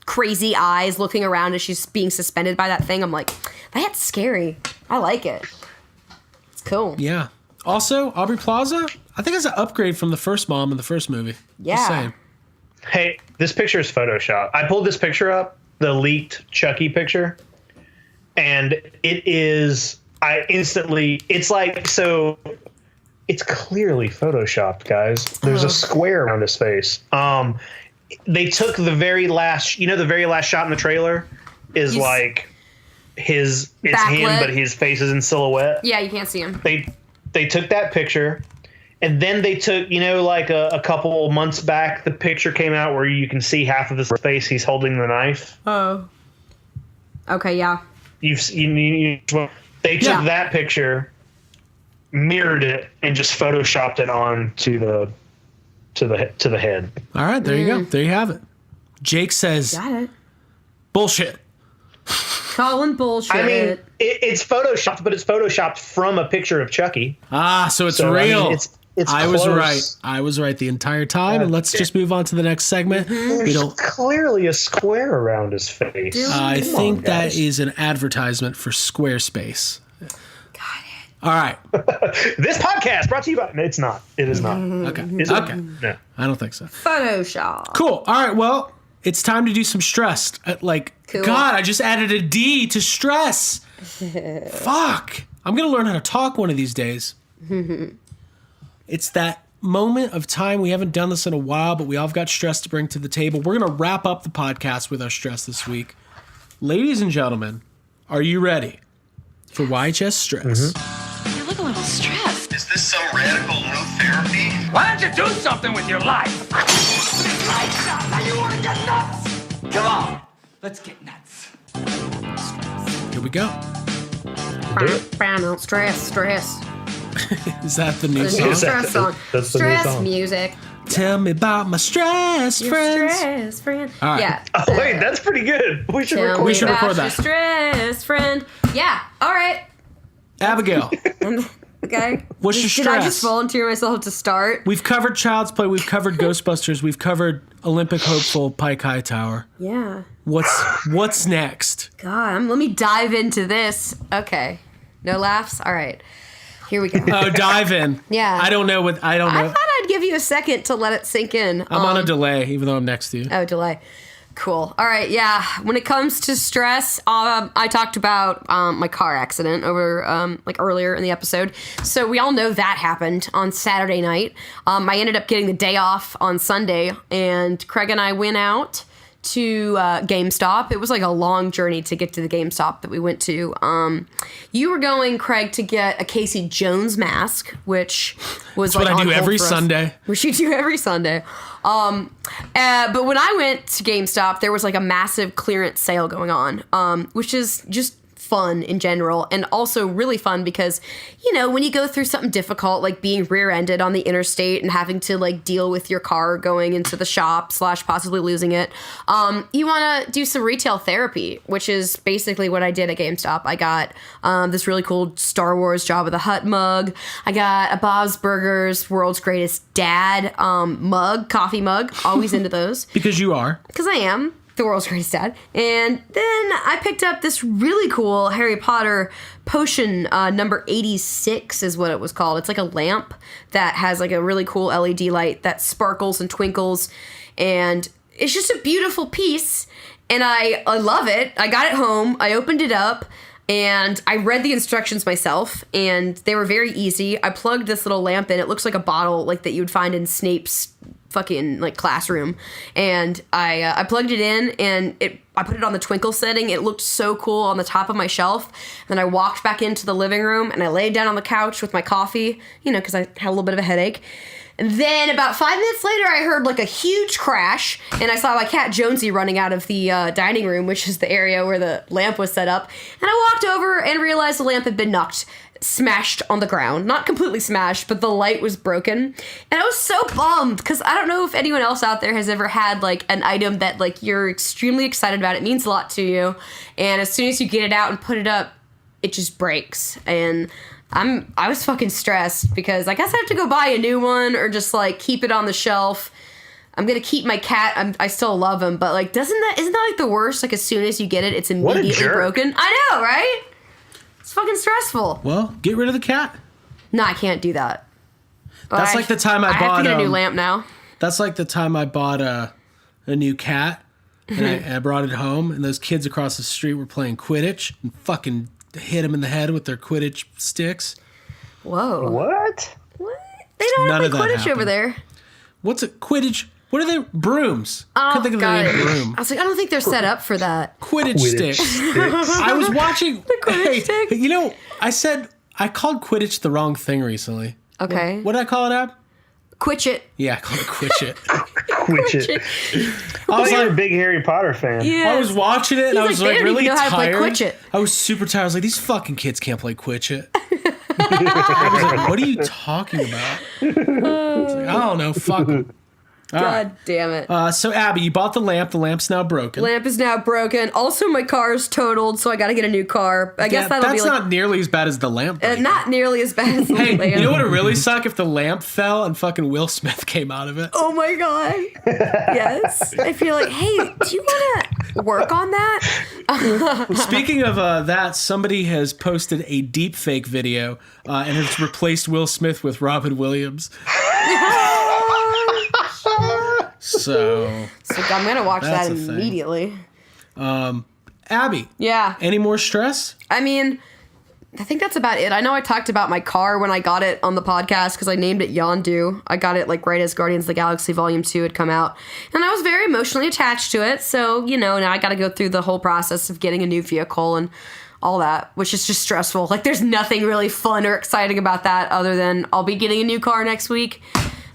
crazy eyes looking around as she's being suspended by that thing. I'm like, that's scary. I like it. It's cool. Yeah. Also, Aubrey Plaza, I think it's an upgrade from the first mom in the first movie. Yeah. Just saying. Hey, this picture is Photoshop. I pulled this picture up, the leaked Chucky picture, and it is. It's like, so it's clearly Photoshopped, guys. There's a square around his face. They took the very last shot in the trailer is like it's backlit. him, but his face is in silhouette. Yeah, you can't see him. They took that picture, and then they took, like a couple months back, the picture came out where you can see half of his face. He's holding the knife. Oh. Okay, yeah. They took that picture, mirrored it, and just photoshopped it on to the head. All right, there you go. There you have it. Jake says, Got it. bullshit. Calling bullshit. I mean, it's photoshopped, but it's photoshopped from a picture of Chucky. Ah, so it's So, real. I mean, I was right. I was right the entire time. And let's just move on to the next segment. We don't. Clearly a square around his face. I think that is an advertisement for Squarespace. Got it. All right. This podcast brought to you by. It's not. It is not. Okay. Is it? Okay. No. I don't think so. Photoshop. Cool. All right. Well, it's time to do some stress. Cool. God, I just added a D to stress. Fuck. I'm going to learn how to talk one of these days. It's that moment of time. We haven't done this in a while, but we all got stress to bring to the table. We're going to wrap up the podcast with our stress this week. Ladies and gentlemen, are you ready for YHS stress? You look a little stressed. Is this some radical new therapy? Why don't you do something with your life? Lights out. Now you want to get nuts? Come on. Let's get nuts. Here we go. Stress. Is that the new The new song? stress song. That's the new Stress song. music. Tell me about my stress, Your friends. stress friend. All right. Yeah. Oh, wait, that's pretty good. We should Tell record me should about record your that. stress friend. Yeah. All right. Abigail, Okay. What's your Did I just stress? volunteer myself to start? we've covered Child's Play. We've covered Ghostbusters. We've covered Olympic hopeful Pike High Tower. Yeah. What's next? God, let me dive into this. Okay. No laughs? All right. Here we go. Oh, dive in. Yeah. I don't know. I know. thought I'd give you a second to let it sink in. I'm on a delay, even though I'm next to you. Oh, delay. Cool. All right. Yeah. When it comes to stress, I talked about my car accident over earlier in the episode. So we all know that happened on Saturday night. I ended up getting the day off on Sunday, and Craig and I went out to GameStop. It was like a long journey to get to the GameStop that we went to. You were going, Craig, to get a Casey Jones mask, which was That's what I on do hold every for us. Sunday. Which you do every Sunday. But when I went to GameStop, there was like a massive clearance sale going on, which is just fun in general, and also really fun because, you know, when you go through something difficult like being rear-ended on the interstate and having to like deal with your car going into the shop / possibly losing it, you want to do some retail therapy, which is basically what I did at GameStop. I got this really cool Star Wars Jabba the Hutt mug. I got a Bob's Burgers World's Greatest Dad mug, coffee mug. Always into those. Because you are. Because I am the world's greatest dad. And then I picked up this really cool Harry Potter potion, number 86 is what it was called. It's like a lamp that has like a really cool LED light that sparkles and twinkles. And it's just a beautiful piece. And I love it. I got it home. I opened it up. And I read the instructions myself, and they were very easy. I plugged this little lamp in. It looks like a bottle like that you would find in Snape's fucking like classroom. And I plugged it in, and I put it on the twinkle setting. It looked so cool on the top of my shelf. Then I walked back into the living room, and I laid down on the couch with my coffee, you know, because I had a little bit of a headache. And then about 5 minutes later, I heard like a huge crash, and I saw my cat Jonesy running out of the dining room, which is the area where the lamp was set up. And I walked over and realized the lamp had been smashed on the ground. Not completely smashed, but the light was broken. And I was so bummed, because I don't know if anyone else out there has ever had like an item that like you're extremely excited about. It means a lot to you. And as soon as you get it out and put it up, it just breaks. And I was fucking stressed because I guess I have to go buy a new one or just like keep it on the shelf. I'm gonna keep my cat. I still love him, but like, isn't that like the worst? Like as soon as you get it, it's immediately broken. I know, right? It's fucking stressful. Well, get rid of the cat. No, I can't do that. That's like the time I bought. I have to get a new lamp now. That's like the time I bought a new cat, and I brought it home, and those kids across the street were playing Quidditch and fucking hit them in the head with their Quidditch sticks. Whoa. What? They don't None have of like that Quidditch happened. over there. What's it? Quidditch? What are they? Brooms. Oh, Couldn't think of the got name it. broom. I was like, I don't think they're set up for that. Quidditch sticks. I was watching. Quidditch sticks. You know, I called Quidditch the wrong thing recently. Okay. What did I call it, Ab? Quitch it. Yeah, I called it Quitch It. Quit it. I was like a big Harry Potter fan. Yeah. I was watching it and I was like, like they don't really even know how to play tired. Quidditch. I was super tired. I was like, these fucking kids can't play Quidditch. I was like, what are you talking about? I was like, I don't know. Fuck 'em. God damn it. So Abby, you bought the lamp. The lamp's now broken. Lamp is now broken. Also, my car's totaled, so I got to get a new car. I guess that'll be that's not nearly as bad as the lamp. not nearly as bad as the Hey, lamp. you know what would really suck if the lamp fell and fucking Will Smith came out of it? Oh my god. Yes. I feel like, hey, do you want to work on that? Speaking of that, somebody has posted a deep fake video and has replaced Will Smith with Robin Williams. So I'm going to watch that immediately. Abby. Yeah. Any more stress? I mean, I think that's about it. I know I talked about my car when I got it on the podcast because I named it Yondu. I got it like right as Guardians of the Galaxy Volume 2 had come out. And I was very emotionally attached to it. So, now I got to go through the whole process of getting a new vehicle and all that, which is just stressful. Like, there's nothing really fun or exciting about that other than I'll be getting a new car next week.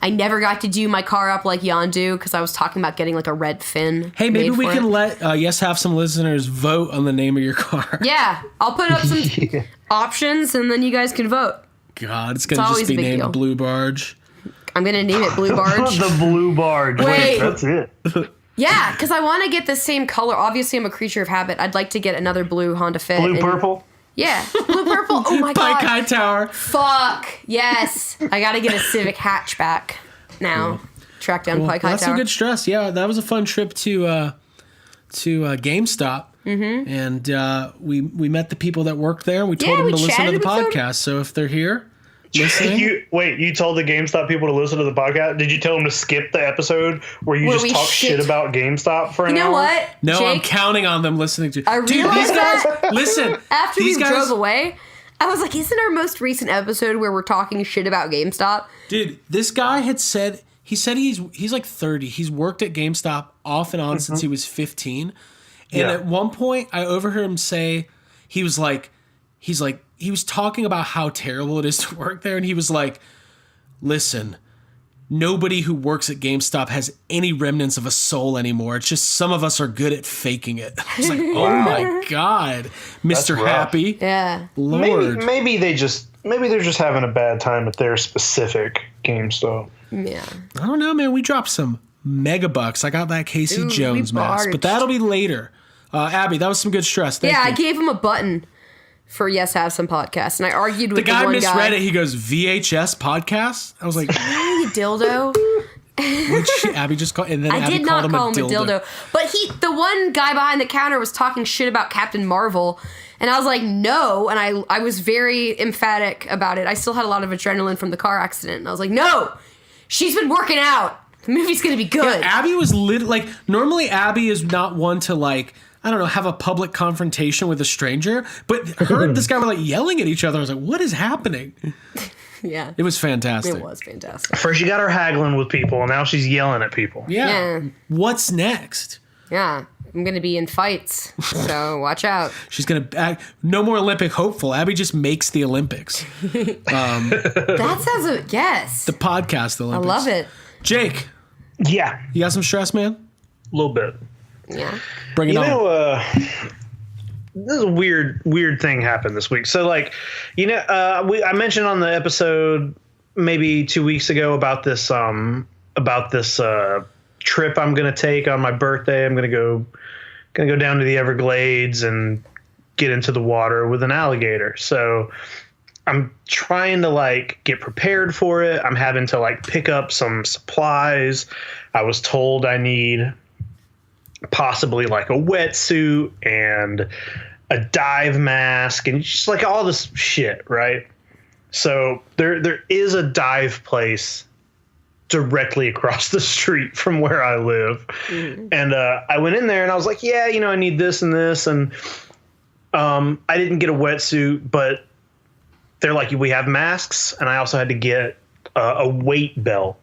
I never got to do my car up like Yondu because I was talking about getting like a red fin. Hey, maybe we can let have some listeners vote on the name of your car. Yeah, I'll put up some options and then you guys can vote. God, it's going to just be named deal. Blue Barge. I'm going to name it Blue Barge. The Blue Barge. Wait. That's it. Yeah, because I want to get the same color. Obviously, I'm a creature of habit. I'd like to get another blue Honda Fit. Blue purple? Yeah, blue purple. Oh my god. Pike High Tower. Fuck. Yes. I got to get a Civic hatchback now. Track down Pike High That's Tower. some good stress. Yeah, that was a fun trip to GameStop. Mm-hmm. And we met the people that worked there. And we told them to listen to the podcast. So if they're here listening. You told the GameStop people to listen to the podcast? Did you tell them to skip the episode where you just talk shit about GameStop for an hour? You know what? No, Jake, I'm counting on them listening to. I realized these guys, listen. After these we guys, drove away, I was like, isn't our most recent episode where we're talking shit about GameStop? Dude, this guy had said, he's like 30. He's worked at GameStop off and on since he was 15. And at one point, I overheard him say, he was talking about how terrible it is to work there. And he was like, listen, nobody who works at GameStop has any remnants of a soul anymore. It's just some of us are good at faking it. I was like, oh my God, Mr. Happy. Yeah. Lord. Maybe they're just having a bad time at their specific GameStop. Yeah. I don't know, man. We dropped some mega bucks. I got that Casey Jones mask, but that'll be later. Abby, that was some good stress. Thank you. I gave him a button for Yes Have Some Podcast, and I argued with the guy one misread it. He goes, VHS podcast? I was like, you dildo. Abby just called, and then I Abby did called not him call him a dildo. But the one guy behind the counter was talking shit about Captain Marvel, and I was like, no, and I was very emphatic about it. I still had a lot of adrenaline from the car accident, and I was like, no, she's been working out. The movie's gonna be good. Yeah, Abby was normally Abby is not one to I don't know, have a public confrontation with a stranger, but her and this guy were yelling at each other. I was like, what is happening? Yeah. It was fantastic. It was fantastic. First she got her haggling with people, and now she's yelling at people. Yeah. What's next? Yeah. I'm going to be in fights, so watch out. She's going to act no more Olympic hopeful. Abby just makes the Olympics. That sounds yes. The podcast Olympics. I love it. Jake. Yeah. You got some stress, man? A little bit. Yeah. Bring it on. This is a weird thing happened this week. So I mentioned on the episode maybe 2 weeks ago about this trip I'm going to take on my birthday. I'm going to go down to the Everglades and get into the water with an alligator. So I'm trying to get prepared for it. I'm having to pick up some supplies. I was told I need possibly a wetsuit and a dive mask and just all this shit, right? So there is a dive place directly across the street from where I live. And I went in there and I was like, yeah, I need this and this. And I didn't get a wetsuit, but they're like, we have masks. And I also had to get a weight belt.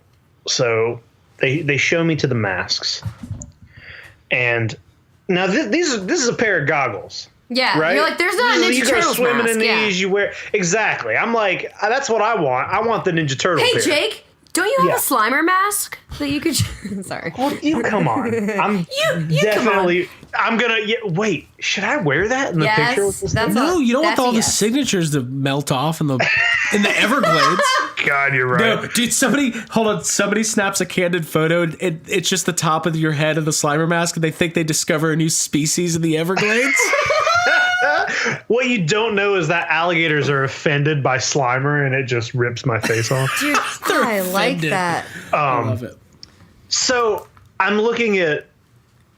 So they show me to the masks. And now this is a pair of goggles. Yeah, right? You're like, there's not a Ninja you go Turtles swimming mask. in these, you wear exactly. I'm like, that's what I want. I want the Ninja Turtle. Hey, pair. Jake, don't you have a Slimer mask that you could? Sorry. Well, you come on. I'm you definitely. come I'm gonna wait. Should I wear that in the picture? With this thing? No, you don't want all the signatures to melt off in the Everglades. God, you're right. No, dude, somebody snaps a candid photo. It's just the top of your head of the Slimer mask, and they think they discover a new species in the Everglades. What you don't know is that alligators are offended by Slimer, and it just rips my face off. Dude, I like that. I love it. So I'm looking at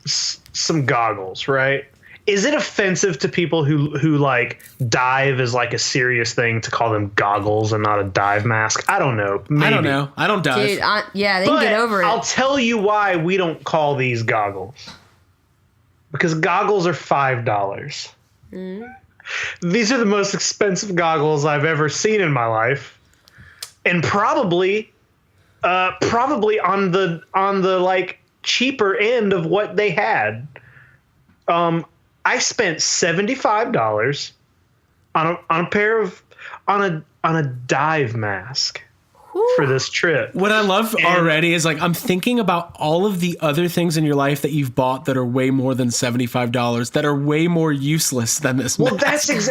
some goggles, right? Is it offensive to people who like dive is like a serious thing to call them goggles and not a dive mask? I don't know. Maybe. I don't know. I don't dive. Dude, they can get over it. I'll tell you why we don't call these goggles. Because goggles are $5. These are the most expensive goggles I've ever seen in my life, and probably on the like cheaper end of what they had. I spent $75 on a dive mask for this trip. What I love already is like I'm thinking about all of the other things in your life that you've bought that are way more than $75 that are way more useless than this. Well, mask. that's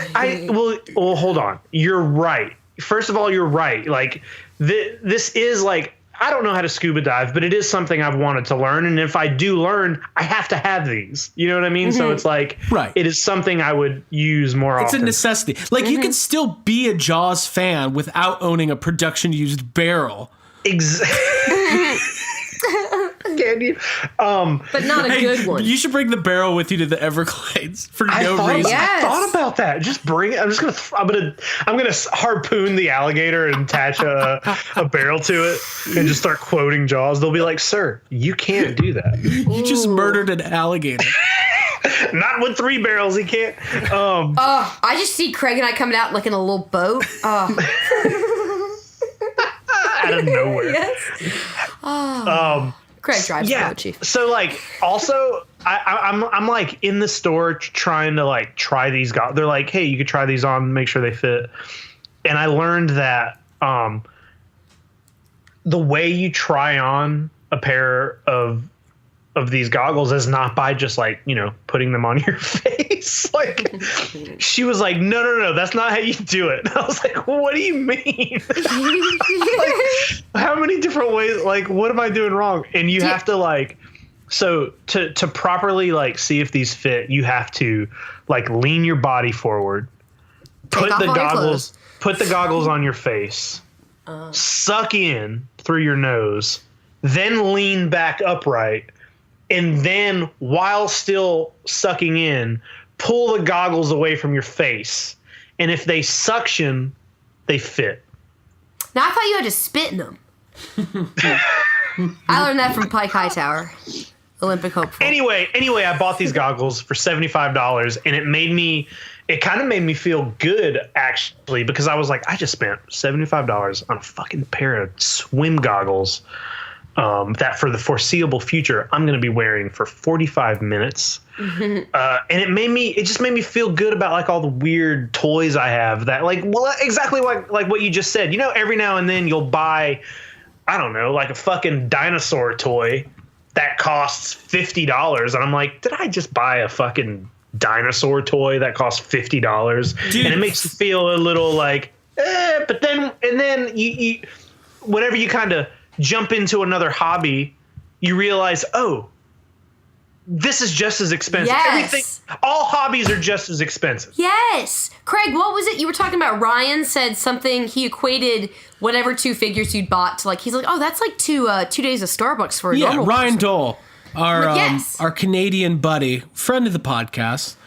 well, hold on. You're right. First of all, you're right. Like this is like, I don't know how to scuba dive, but it is something I've wanted to learn. And if I do learn, I have to have these. You know what I mean? Mm-hmm. So it's like, it is something I would use more often. It's a necessity. Like you can still be a Jaws fan without owning a production used barrel. Exactly. Can you? But not a good one. You should bring the barrel with you to the Everglades for no reason. I thought about that. Just bring it. I'm gonna harpoon the alligator and attach a barrel to it and just start quoting Jaws. They'll be like, "Sir, you can't do that. You just murdered an alligator." Not with 3 barrels. He can't. I just see Craig and I coming out like in a little boat. Out of nowhere. Yes. Craig drives the boat, Chief. So like, also, I'm like in the store trying to like try these. They're like, hey, you could try these on, make sure they fit. And I learned that the way you try on a pair of these goggles is not by just like, putting them on your face. Like she was like, no, that's not how you do it. And I was like, what do you mean? Like, how many different ways? Like, what am I doing wrong? And you have to like, so to properly like see if these fit, you have to like lean your body forward, put the goggles on your face, suck in through your nose, then lean back upright. And then, while still sucking in, pull the goggles away from your face. And if they suction, they fit. Now, I thought you had to spit in them. I learned that from Pike Hightower, Olympic hopeful. Anyway, I bought these goggles for $75, and it kind of made me feel good, actually, because I was like, I just spent $75 on a fucking pair of swim goggles. That for the foreseeable future, I'm going to be wearing for 45 minutes. And it just made me feel good about like all the weird toys I have that like, well, exactly like what you just said, every now and then you'll buy, I don't know, like a fucking dinosaur toy that costs $50. And I'm like, did I just buy a fucking dinosaur toy that costs $50? Dude. And it makes you feel a little like, but then, and then you whenever you kind of jump into another hobby, you realize, this is just as expensive. Yes. All hobbies are just as expensive. Yes. Craig, what was it? You were talking about Ryan said something, he equated whatever 2 figures you'd bought to like, he's like, that's like 2 days of Starbucks for a normal Ryan person. Dole, our Canadian buddy, friend of the podcast,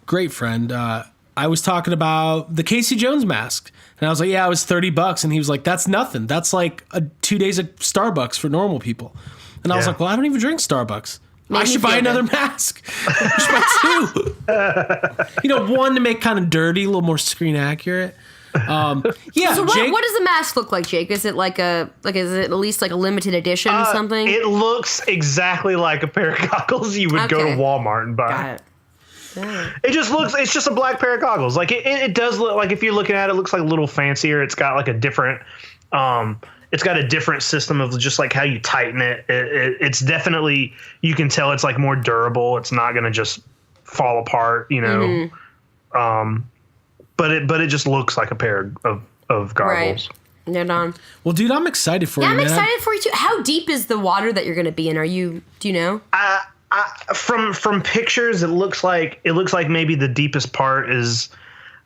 great friend. I was talking about the Casey Jones mask. And I was like, it was $30. And he was like, that's nothing. That's like 2 days of Starbucks for normal people. And I was like, well, I don't even drink Starbucks. I should buy another mask. I should buy 2. One to make kind of dirty, a little more screen accurate. So what does the mask look like, Jake? Is it is it at least like a limited edition or something? It looks exactly like a pair of goggles you would go to Walmart and buy. Got it. It's just a black pair of goggles. Like it does look like, if you're looking at it, it looks like a little fancier. It's got like a different, it's got a different system of just like how you tighten it. It's definitely, you can tell it's like more durable. It's not going to just fall apart, you know. But it just looks like a pair of goggles. Right. They're done. Well, dude, I'm excited for you, I'm man. excited for you too. How deep is the water that you're going to be in? Do you know? From pictures, it looks like maybe the deepest part is,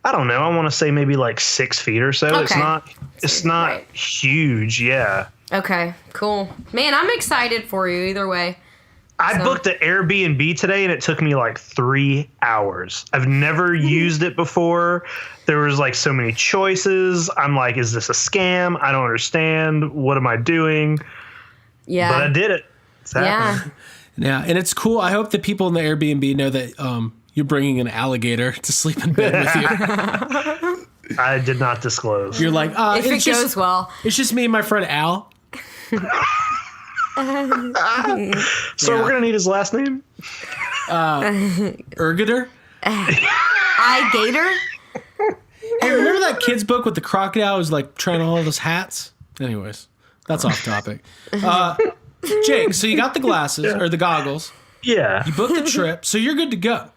I don't know, I want to say maybe like 6 feet or so. Okay. It's not Right. huge. Yeah. Okay, cool. Man, I'm excited for you either way. I booked an Airbnb today and it took me like 3 hours. I've never used it before. There was like so many choices. I'm like, is this a scam? I don't understand. What am I doing? Yeah. But I did it. It's Yeah. happening. Yeah, and it's cool. I hope that people in the Airbnb know that you're bringing an alligator to sleep in bed with you. I did not disclose. You're like, If it goes well. It's just me and my friend Al. So we're gonna need his last name. Ergator. Gator? Hey, remember that kid's book with the crocodile who's like trying on all those hats? Anyways, that's off topic. Jake, so you got the glasses or the goggles. Yeah. You booked the trip, so you're good to go.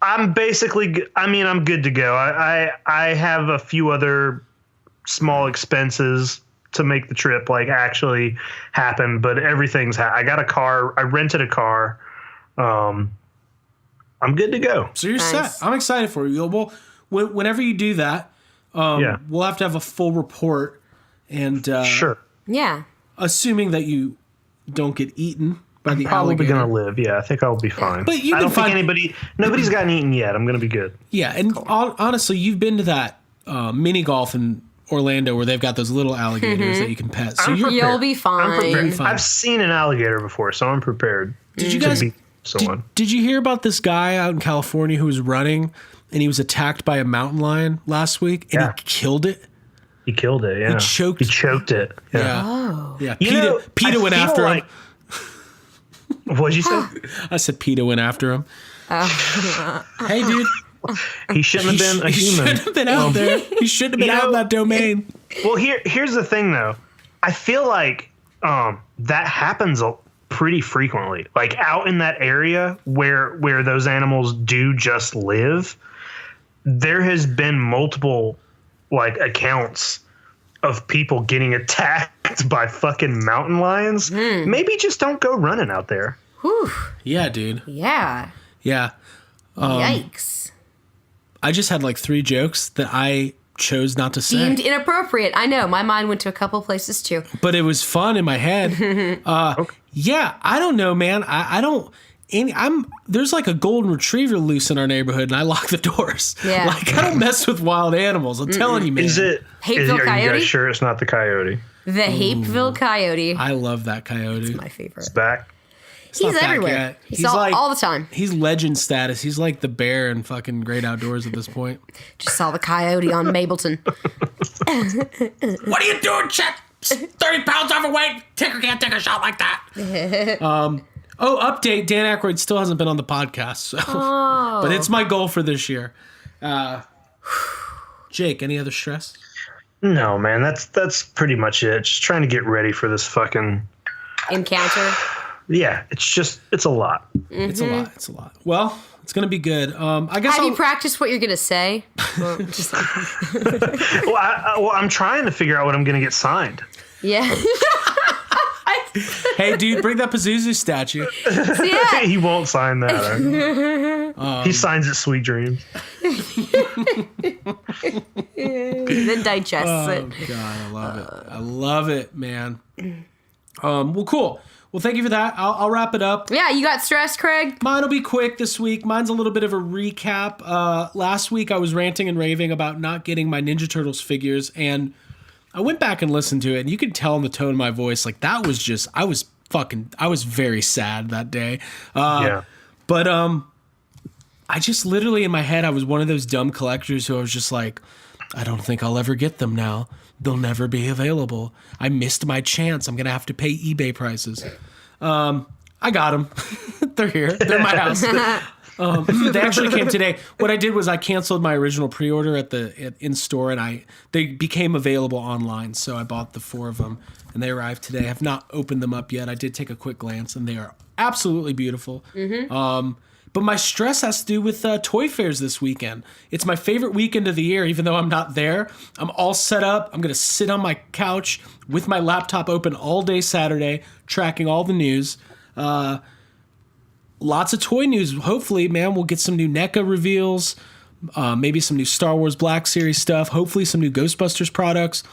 I'm basically, I'm good to go. I have a few other small expenses to make the trip like actually happen, but everything's I got a car. I rented a car. I'm good to go. So you're set. I'm excited for you. Well, whenever you do that, we'll have to have a full report. And sure. Yeah. Assuming that you don't get eaten by the Probably alligator. gonna live. Yeah, I think I'll be fine. But you I can don't think find nobody's gotten eaten yet. I'm gonna be good. Yeah, and honestly, you've been to that mini golf in Orlando where they've got those little alligators that you can pet. So You'll be fine. I'm prepared. You'll be fine. I've seen an alligator before, so I'm prepared. Did you to guys? beat someone. Did you hear about this guy out in California who was running and he was attacked by a mountain lion last week and Yeah. he killed it? He killed it. Yeah, He choked it. Yeah. Yeah. Oh. Yeah. You know, PETA I went feel after like- him. What'd you say? I said PETA went after him. Hey, dude. He shouldn't have been a He human. shouldn't have been out there. He shouldn't have been out in that domain. Well, here's the thing, though. I feel like that happens pretty frequently. Like out in that area where those animals do just live, there has been multiple like accounts of people getting attacked by fucking mountain lions. Maybe just don't go running out there. Whew. Yeah, dude. Yeah. Yeah. Yikes. I just had like 3 jokes that I chose not to say. Deemed inappropriate. I know. My mind went to a couple places too. But it was fun in my head. Yeah, I don't know, man. I don't. There's like a golden retriever loose in our neighborhood, and I lock the doors. Yeah. Like I don't mess with wild animals. I'm telling you, man. Is it? Hapeville Are you coyote? guys sure it's not the coyote? The Hapeville coyote. I love that coyote. My favorite. It's back. He's not back everywhere. yet. He's all the time. He's legend status. He's like the bear in fucking Great Outdoors at this point. Just saw the coyote on Mableton. What are you doing, Chet? 30 pounds overweight. Ticker can't take a shot like that. Oh, update. Dan Aykroyd still hasn't been on the podcast. So. Oh. But it's my goal for this year. Jake, any other stress? No, man. That's pretty much it. Just trying to get ready for this fucking Encounter. Yeah, it's a lot. It's a lot. It's a lot. Well, it's gonna be good. I guess Have you practiced what you're gonna say? Well, just Well, I'm trying to figure out what I'm gonna get signed. yeah. Hey, dude, bring that Pazuzu statue. Yeah. He won't sign that. He signs it Sweet Dreams. Then digests Oh it. God, I love it. I love it, man. Well, cool. Well, thank you for that. I'll wrap it up. Yeah, you got stressed, Craig? Mine will be quick this week. Mine's a little bit of a recap. Last week I was ranting and raving about not getting my Ninja Turtles figures, and I went back and listened to it, and you could tell in the tone of my voice, like that was just, I was very sad that day. Yeah. But I just literally in my head, I was one of those dumb collectors who I was just like, I don't think I'll ever get them now. They'll never be available. I missed my chance. I'm going to have to pay eBay prices. I got them. They're here. They're in my house. They actually came today. What I did was I canceled my original pre-order in store, and they became available online. So I bought the 4 of them, and they arrived today. I have not opened them up yet. I did take a quick glance, and they are absolutely beautiful. But my stress has to do with toy fairs this weekend. It's my favorite weekend of the year, even though I'm not there. I'm all set up. I'm going to sit on my couch with my laptop open all day Saturday, tracking all the news. Lots of toy news. Hopefully, man, we'll get some new NECA reveals, maybe some new Star Wars Black Series stuff, hopefully some new Ghostbusters products.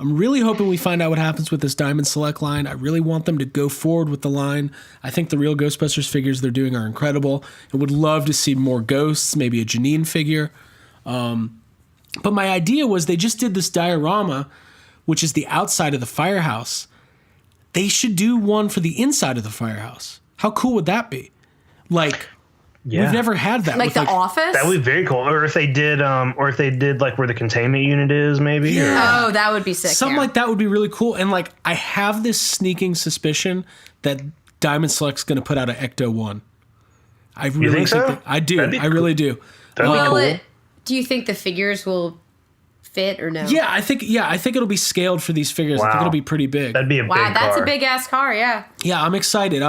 I'm really hoping we find out what happens with this Diamond Select line. I really want them to go forward with the line. I think the real Ghostbusters figures they're doing are incredible. I would love to see more ghosts, maybe a Janine figure. But my idea was they just did this diorama, which is the outside of the firehouse. They should do one for the inside of the firehouse. How cool would that be? Like, we've never had that. Like with, the office? That would be very cool. Or if they did like where the containment unit is, maybe. Yeah. Oh, that would be sick. Something like that would be really cool. And like, I have this sneaking suspicion that Diamond Select's going to put out an Ecto 1. I really you think so? I do. I really do. That'd be cool. Do you think the figures will fit or no? Yeah, I think it'll be scaled for these figures. I think it'll be pretty big. That'd be a big Wow, that's car. a big ass car, yeah. Yeah, I'm excited.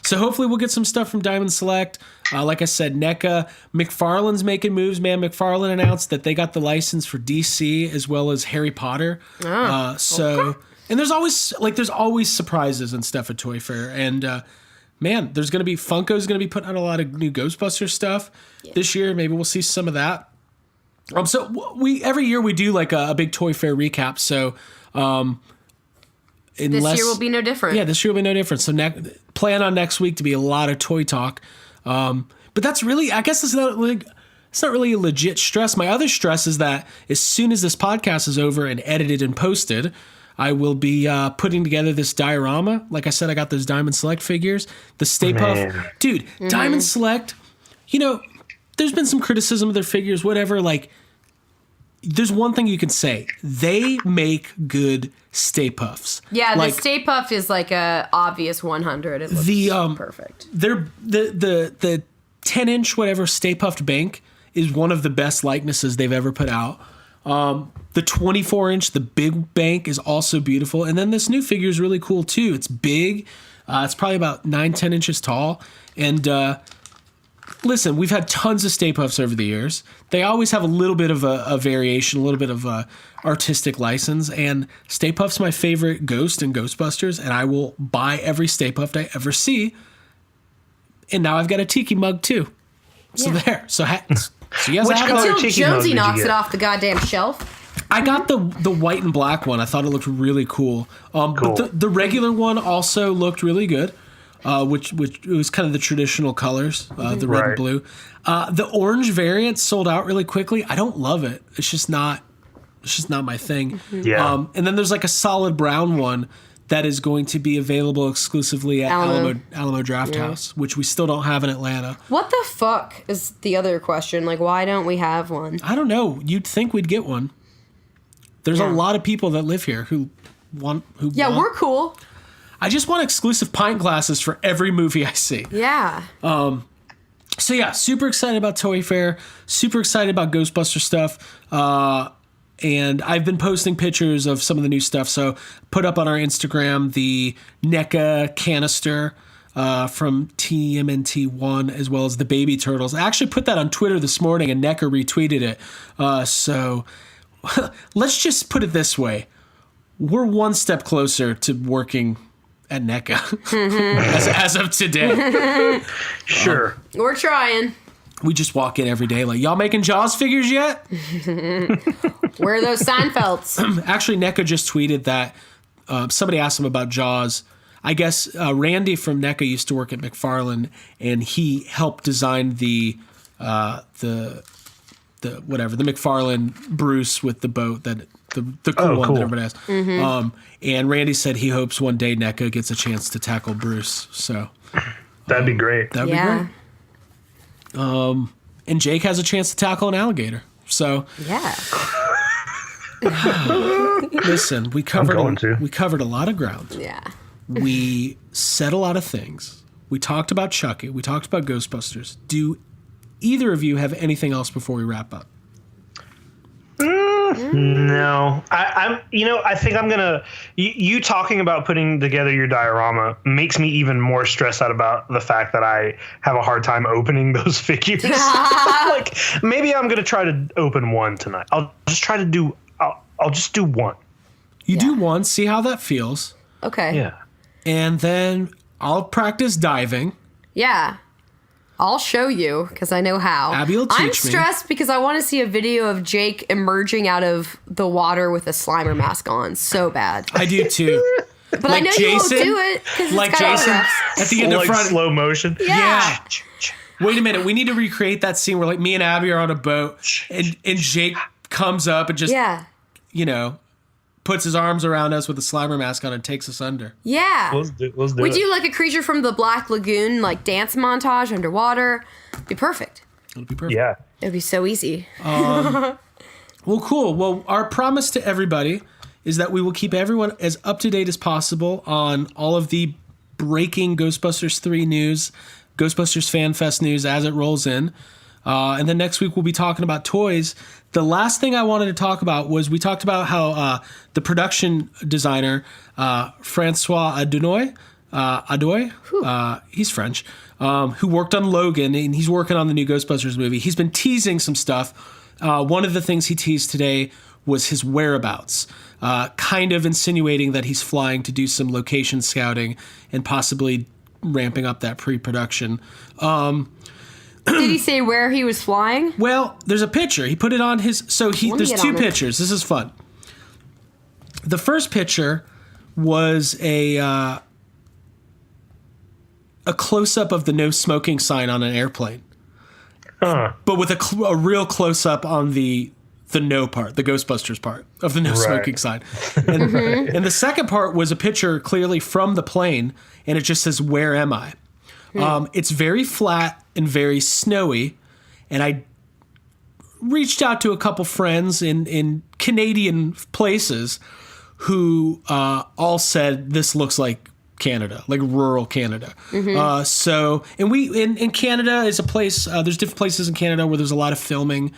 So hopefully we'll get some stuff from Diamond Select. Like I said, NECA. McFarlane's making moves, man. McFarlane announced that they got the license for DC as well as Harry Potter. And there's always surprises and stuff at Toy Fair. And man, Funko's gonna be putting out a lot of new Ghostbusters stuff this year. Maybe we'll see some of that. So every year we do like a big Toy Fair recap. So this year will be no different. Yeah, this year will be no different. So plan on next week to be a lot of toy talk. But that's really, I guess it's not really a legit stress. My other stress is that as soon as this podcast is over and edited and posted, I will be putting together this diorama. Like I said, I got those Diamond Select figures. The Stay Puft. Dude, Diamond Select, there's been some criticism of their figures, whatever. Like, there's one thing you can say. They make good Stay Puffs. Yeah, the Stay Puft is like a obvious 100. It looks perfect. The 10-inch whatever Stay Puft Bank is one of the best likenesses they've ever put out. The 24-inch, the big bank, is also beautiful. And then this new figure is really cool too. It's big. It's probably about 9-10 inches tall. And listen, we've had tons of Stay Puffs over the years. They always have a little bit of a variation, a little bit of a artistic license. And Stay Puft's my favorite ghost in Ghostbusters, and I will buy every Stay Puft I ever see. And now I've got a Tiki mug too. So there. So yes, Which color until Tiki mug Jonesy did you knocks get? it off the goddamn shelf. I got the white and black one. I thought it looked really cool. But the regular one also looked really good. Which was kind of the traditional colors, the red and blue. The orange variant sold out really quickly. I don't love it. It's just not my thing. Yeah. And then there's like a solid brown one that is going to be available exclusively at Alamo Draft House, which we still don't have in Atlanta. What the fuck is the other question? Like, why don't we have one? I don't know. You'd think we'd get one. There's a lot of people that live here who want. We're cool. I just want exclusive pint glasses for every movie I see. Yeah. So yeah, super excited about Toy Fair. Super excited about Ghostbuster stuff. And I've been posting pictures of some of the new stuff. So put up on our Instagram the NECA canister from TMNT1, as well as the baby turtles. I actually put that on Twitter this morning, and NECA retweeted it. So let's just put it this way. We're one step closer to working at NECA as of today. Sure. We're trying. We just walk in every day like, y'all making Jaws figures yet? Where are those Seinfelds? Actually, NECA just tweeted that somebody asked him about Jaws. I guess Randy from NECA used to work at McFarlane, and he helped design the McFarlane Bruce with the boat that the cool one that everybody has. Mm-hmm. And Randy said he hopes one day NECA gets a chance to tackle Bruce. So that'd be great. That'd be great. And Jake has a chance to tackle an alligator. So yeah. Listen, we covered a lot of ground. Yeah. We said a lot of things. We talked about Chucky. We talked about Ghostbusters. Do either of you have anything else before we wrap up? No, I think I'm gonna. You talking about putting together your diorama makes me even more stressed out about the fact that I have a hard time opening those figures. Like maybe I'm gonna try to open one tonight. I'll just try to do. I'll just do one. You do one, see how that feels, Okay. Yeah. and then I'll practice diving. Yeah. I'll show you because I know how. Abby will I'm teach me. stressed because I want to see a video of Jake emerging out of the water with a Slimer mask on so bad. I do too. But I know you won't do it because like it's got Jason autographs. at the end of Like front. slow motion. Yeah. Wait a minute. We need to recreate that scene where like me and Abby are on a boat and Jake comes up and just, Yeah. puts his arms around us with a Slimer mask on and takes us under. Yeah. Let's do We it. do like a creature from the Black Lagoon, like dance montage underwater. Be perfect. It'll be perfect. Yeah. It'd be so easy. Well, cool. Well, our promise to everybody is that we will keep everyone as up to date as possible on all of the breaking Ghostbusters 3 news, Ghostbusters Fan Fest news as it rolls in. And then next week we'll be talking about toys. The last thing I wanted to talk about was we talked about how the production designer, Francois Adoy, he's French, who worked on Logan, and he's working on the new Ghostbusters movie. He's been teasing some stuff. One of the things he teased today was his whereabouts, kind of insinuating that he's flying to do some location scouting and possibly ramping up that pre-production. Did he say where he was flying? Well, there's a picture. He put it on his... There's two on it. pictures. This is fun. The first picture was a close-up of the no smoking sign on an airplane. But with a real close-up on the no part, the Ghostbusters part of the no smoking sign. And the second part was a picture clearly from the plane, and it just says, "Where am I?" It's very flat and very snowy, and I reached out to a couple friends in Canadian places who all said this looks like Canada, like rural Canada. In Canada is a place, there's different places in Canada where there's a lot of filming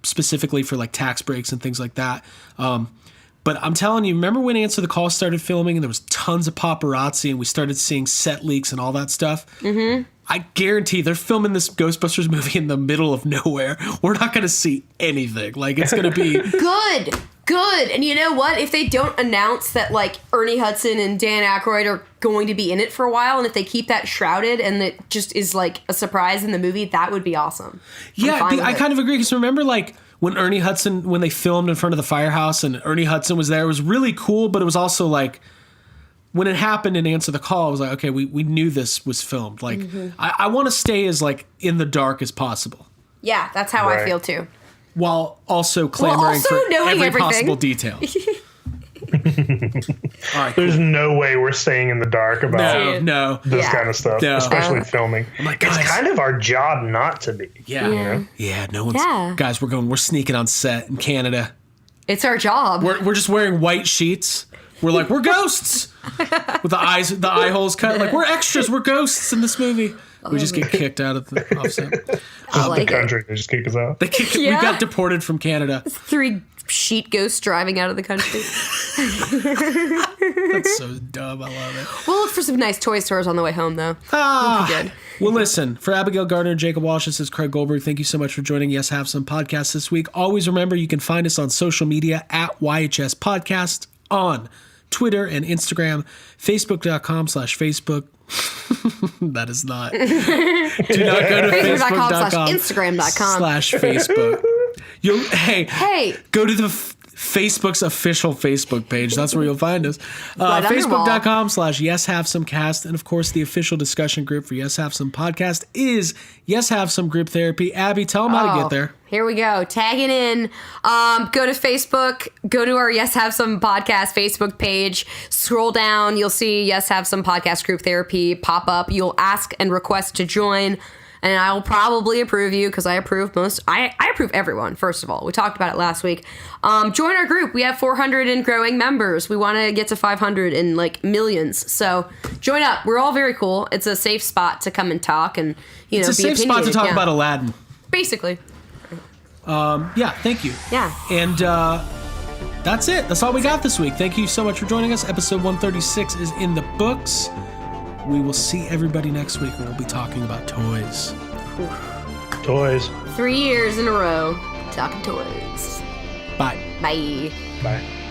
specifically for like tax breaks and things like that. But I'm telling you, remember when Answer the Call started filming and there was tons of paparazzi and we started seeing set leaks and all that stuff? Mm-hmm. I guarantee they're filming this Ghostbusters movie in the middle of nowhere. We're not going to see anything. Like, it's going to be... Good. And you know what? If they don't announce that, like, Ernie Hudson and Dan Aykroyd are going to be in it for a while, and if they keep that shrouded and it just is, like, a surprise in the movie, that would be awesome. Yeah, I kind of agree. Because remember, like... when Ernie Hudson, when they filmed in front of the firehouse and Ernie Hudson was there, it was really cool, but it was also like, when it happened in Answer the Call, I was like, okay, we knew this was filmed. Like, I want to stay as like in the dark as possible. Yeah, that's how I feel too. While also clamoring for knowing every everything. possible detail. All right, There's no way we're staying in the dark about no. this kind of stuff, No. especially filming. I'm like, it's guys. kind of our job not to be. Yeah. No one's... Yeah. Guys, we're sneaking on set in Canada. It's our job. We're just wearing white sheets. We're like, we're ghosts with the eye holes cut. Like, we're extras. We're ghosts in this movie. We just get kicked out of the offset. I like The country, they just kick us out. We got deported from Canada. 3 sheet ghosts driving out of the country. That's so dumb. I love it. We'll look for some nice toy stores on the way home, though. We'll be good. Well, listen, for Abigail Gardner and Jacob Walsh, this is Craig Goldberg. Thank you so much for joining Yes Have Some podcast this week. Always remember, you can find us on social media at YHS Podcast on Twitter and Instagram, Facebook.com/Facebook. That is not. Do not go to Facebook.com/Instagram.com/Facebook. Hey, go to the Facebook's official Facebook page. That's where you'll find us. Right Facebook.com/YesHaveSomeCast. And of course, the official discussion group for Yes Have Some Podcast is Yes Have Some Group Therapy. Abby, tell them how to get there. Here we go. Tagging in. Go to Facebook. Go to our Yes Have Some Podcast Facebook page. Scroll down. You'll see Yes Have Some Podcast Group Therapy pop up. You'll ask and request to join. and I will probably approve you because I approve I approve everyone, first of all. We talked about it last week. Join our group. We have 400 and growing members. We want to get to 500 and like millions. So join up. We're all very cool. It's a safe spot to come and talk and, you know, It's a safe spot to talk about Aladdin. Basically. Yeah, thank you. Yeah. And that's it. That's all we got this week. Thank you so much for joining us. Episode 136 is in the books. We will see everybody next week, and we'll be talking about toys. Toys. 3 years in a row talking toys. Bye. Bye. Bye.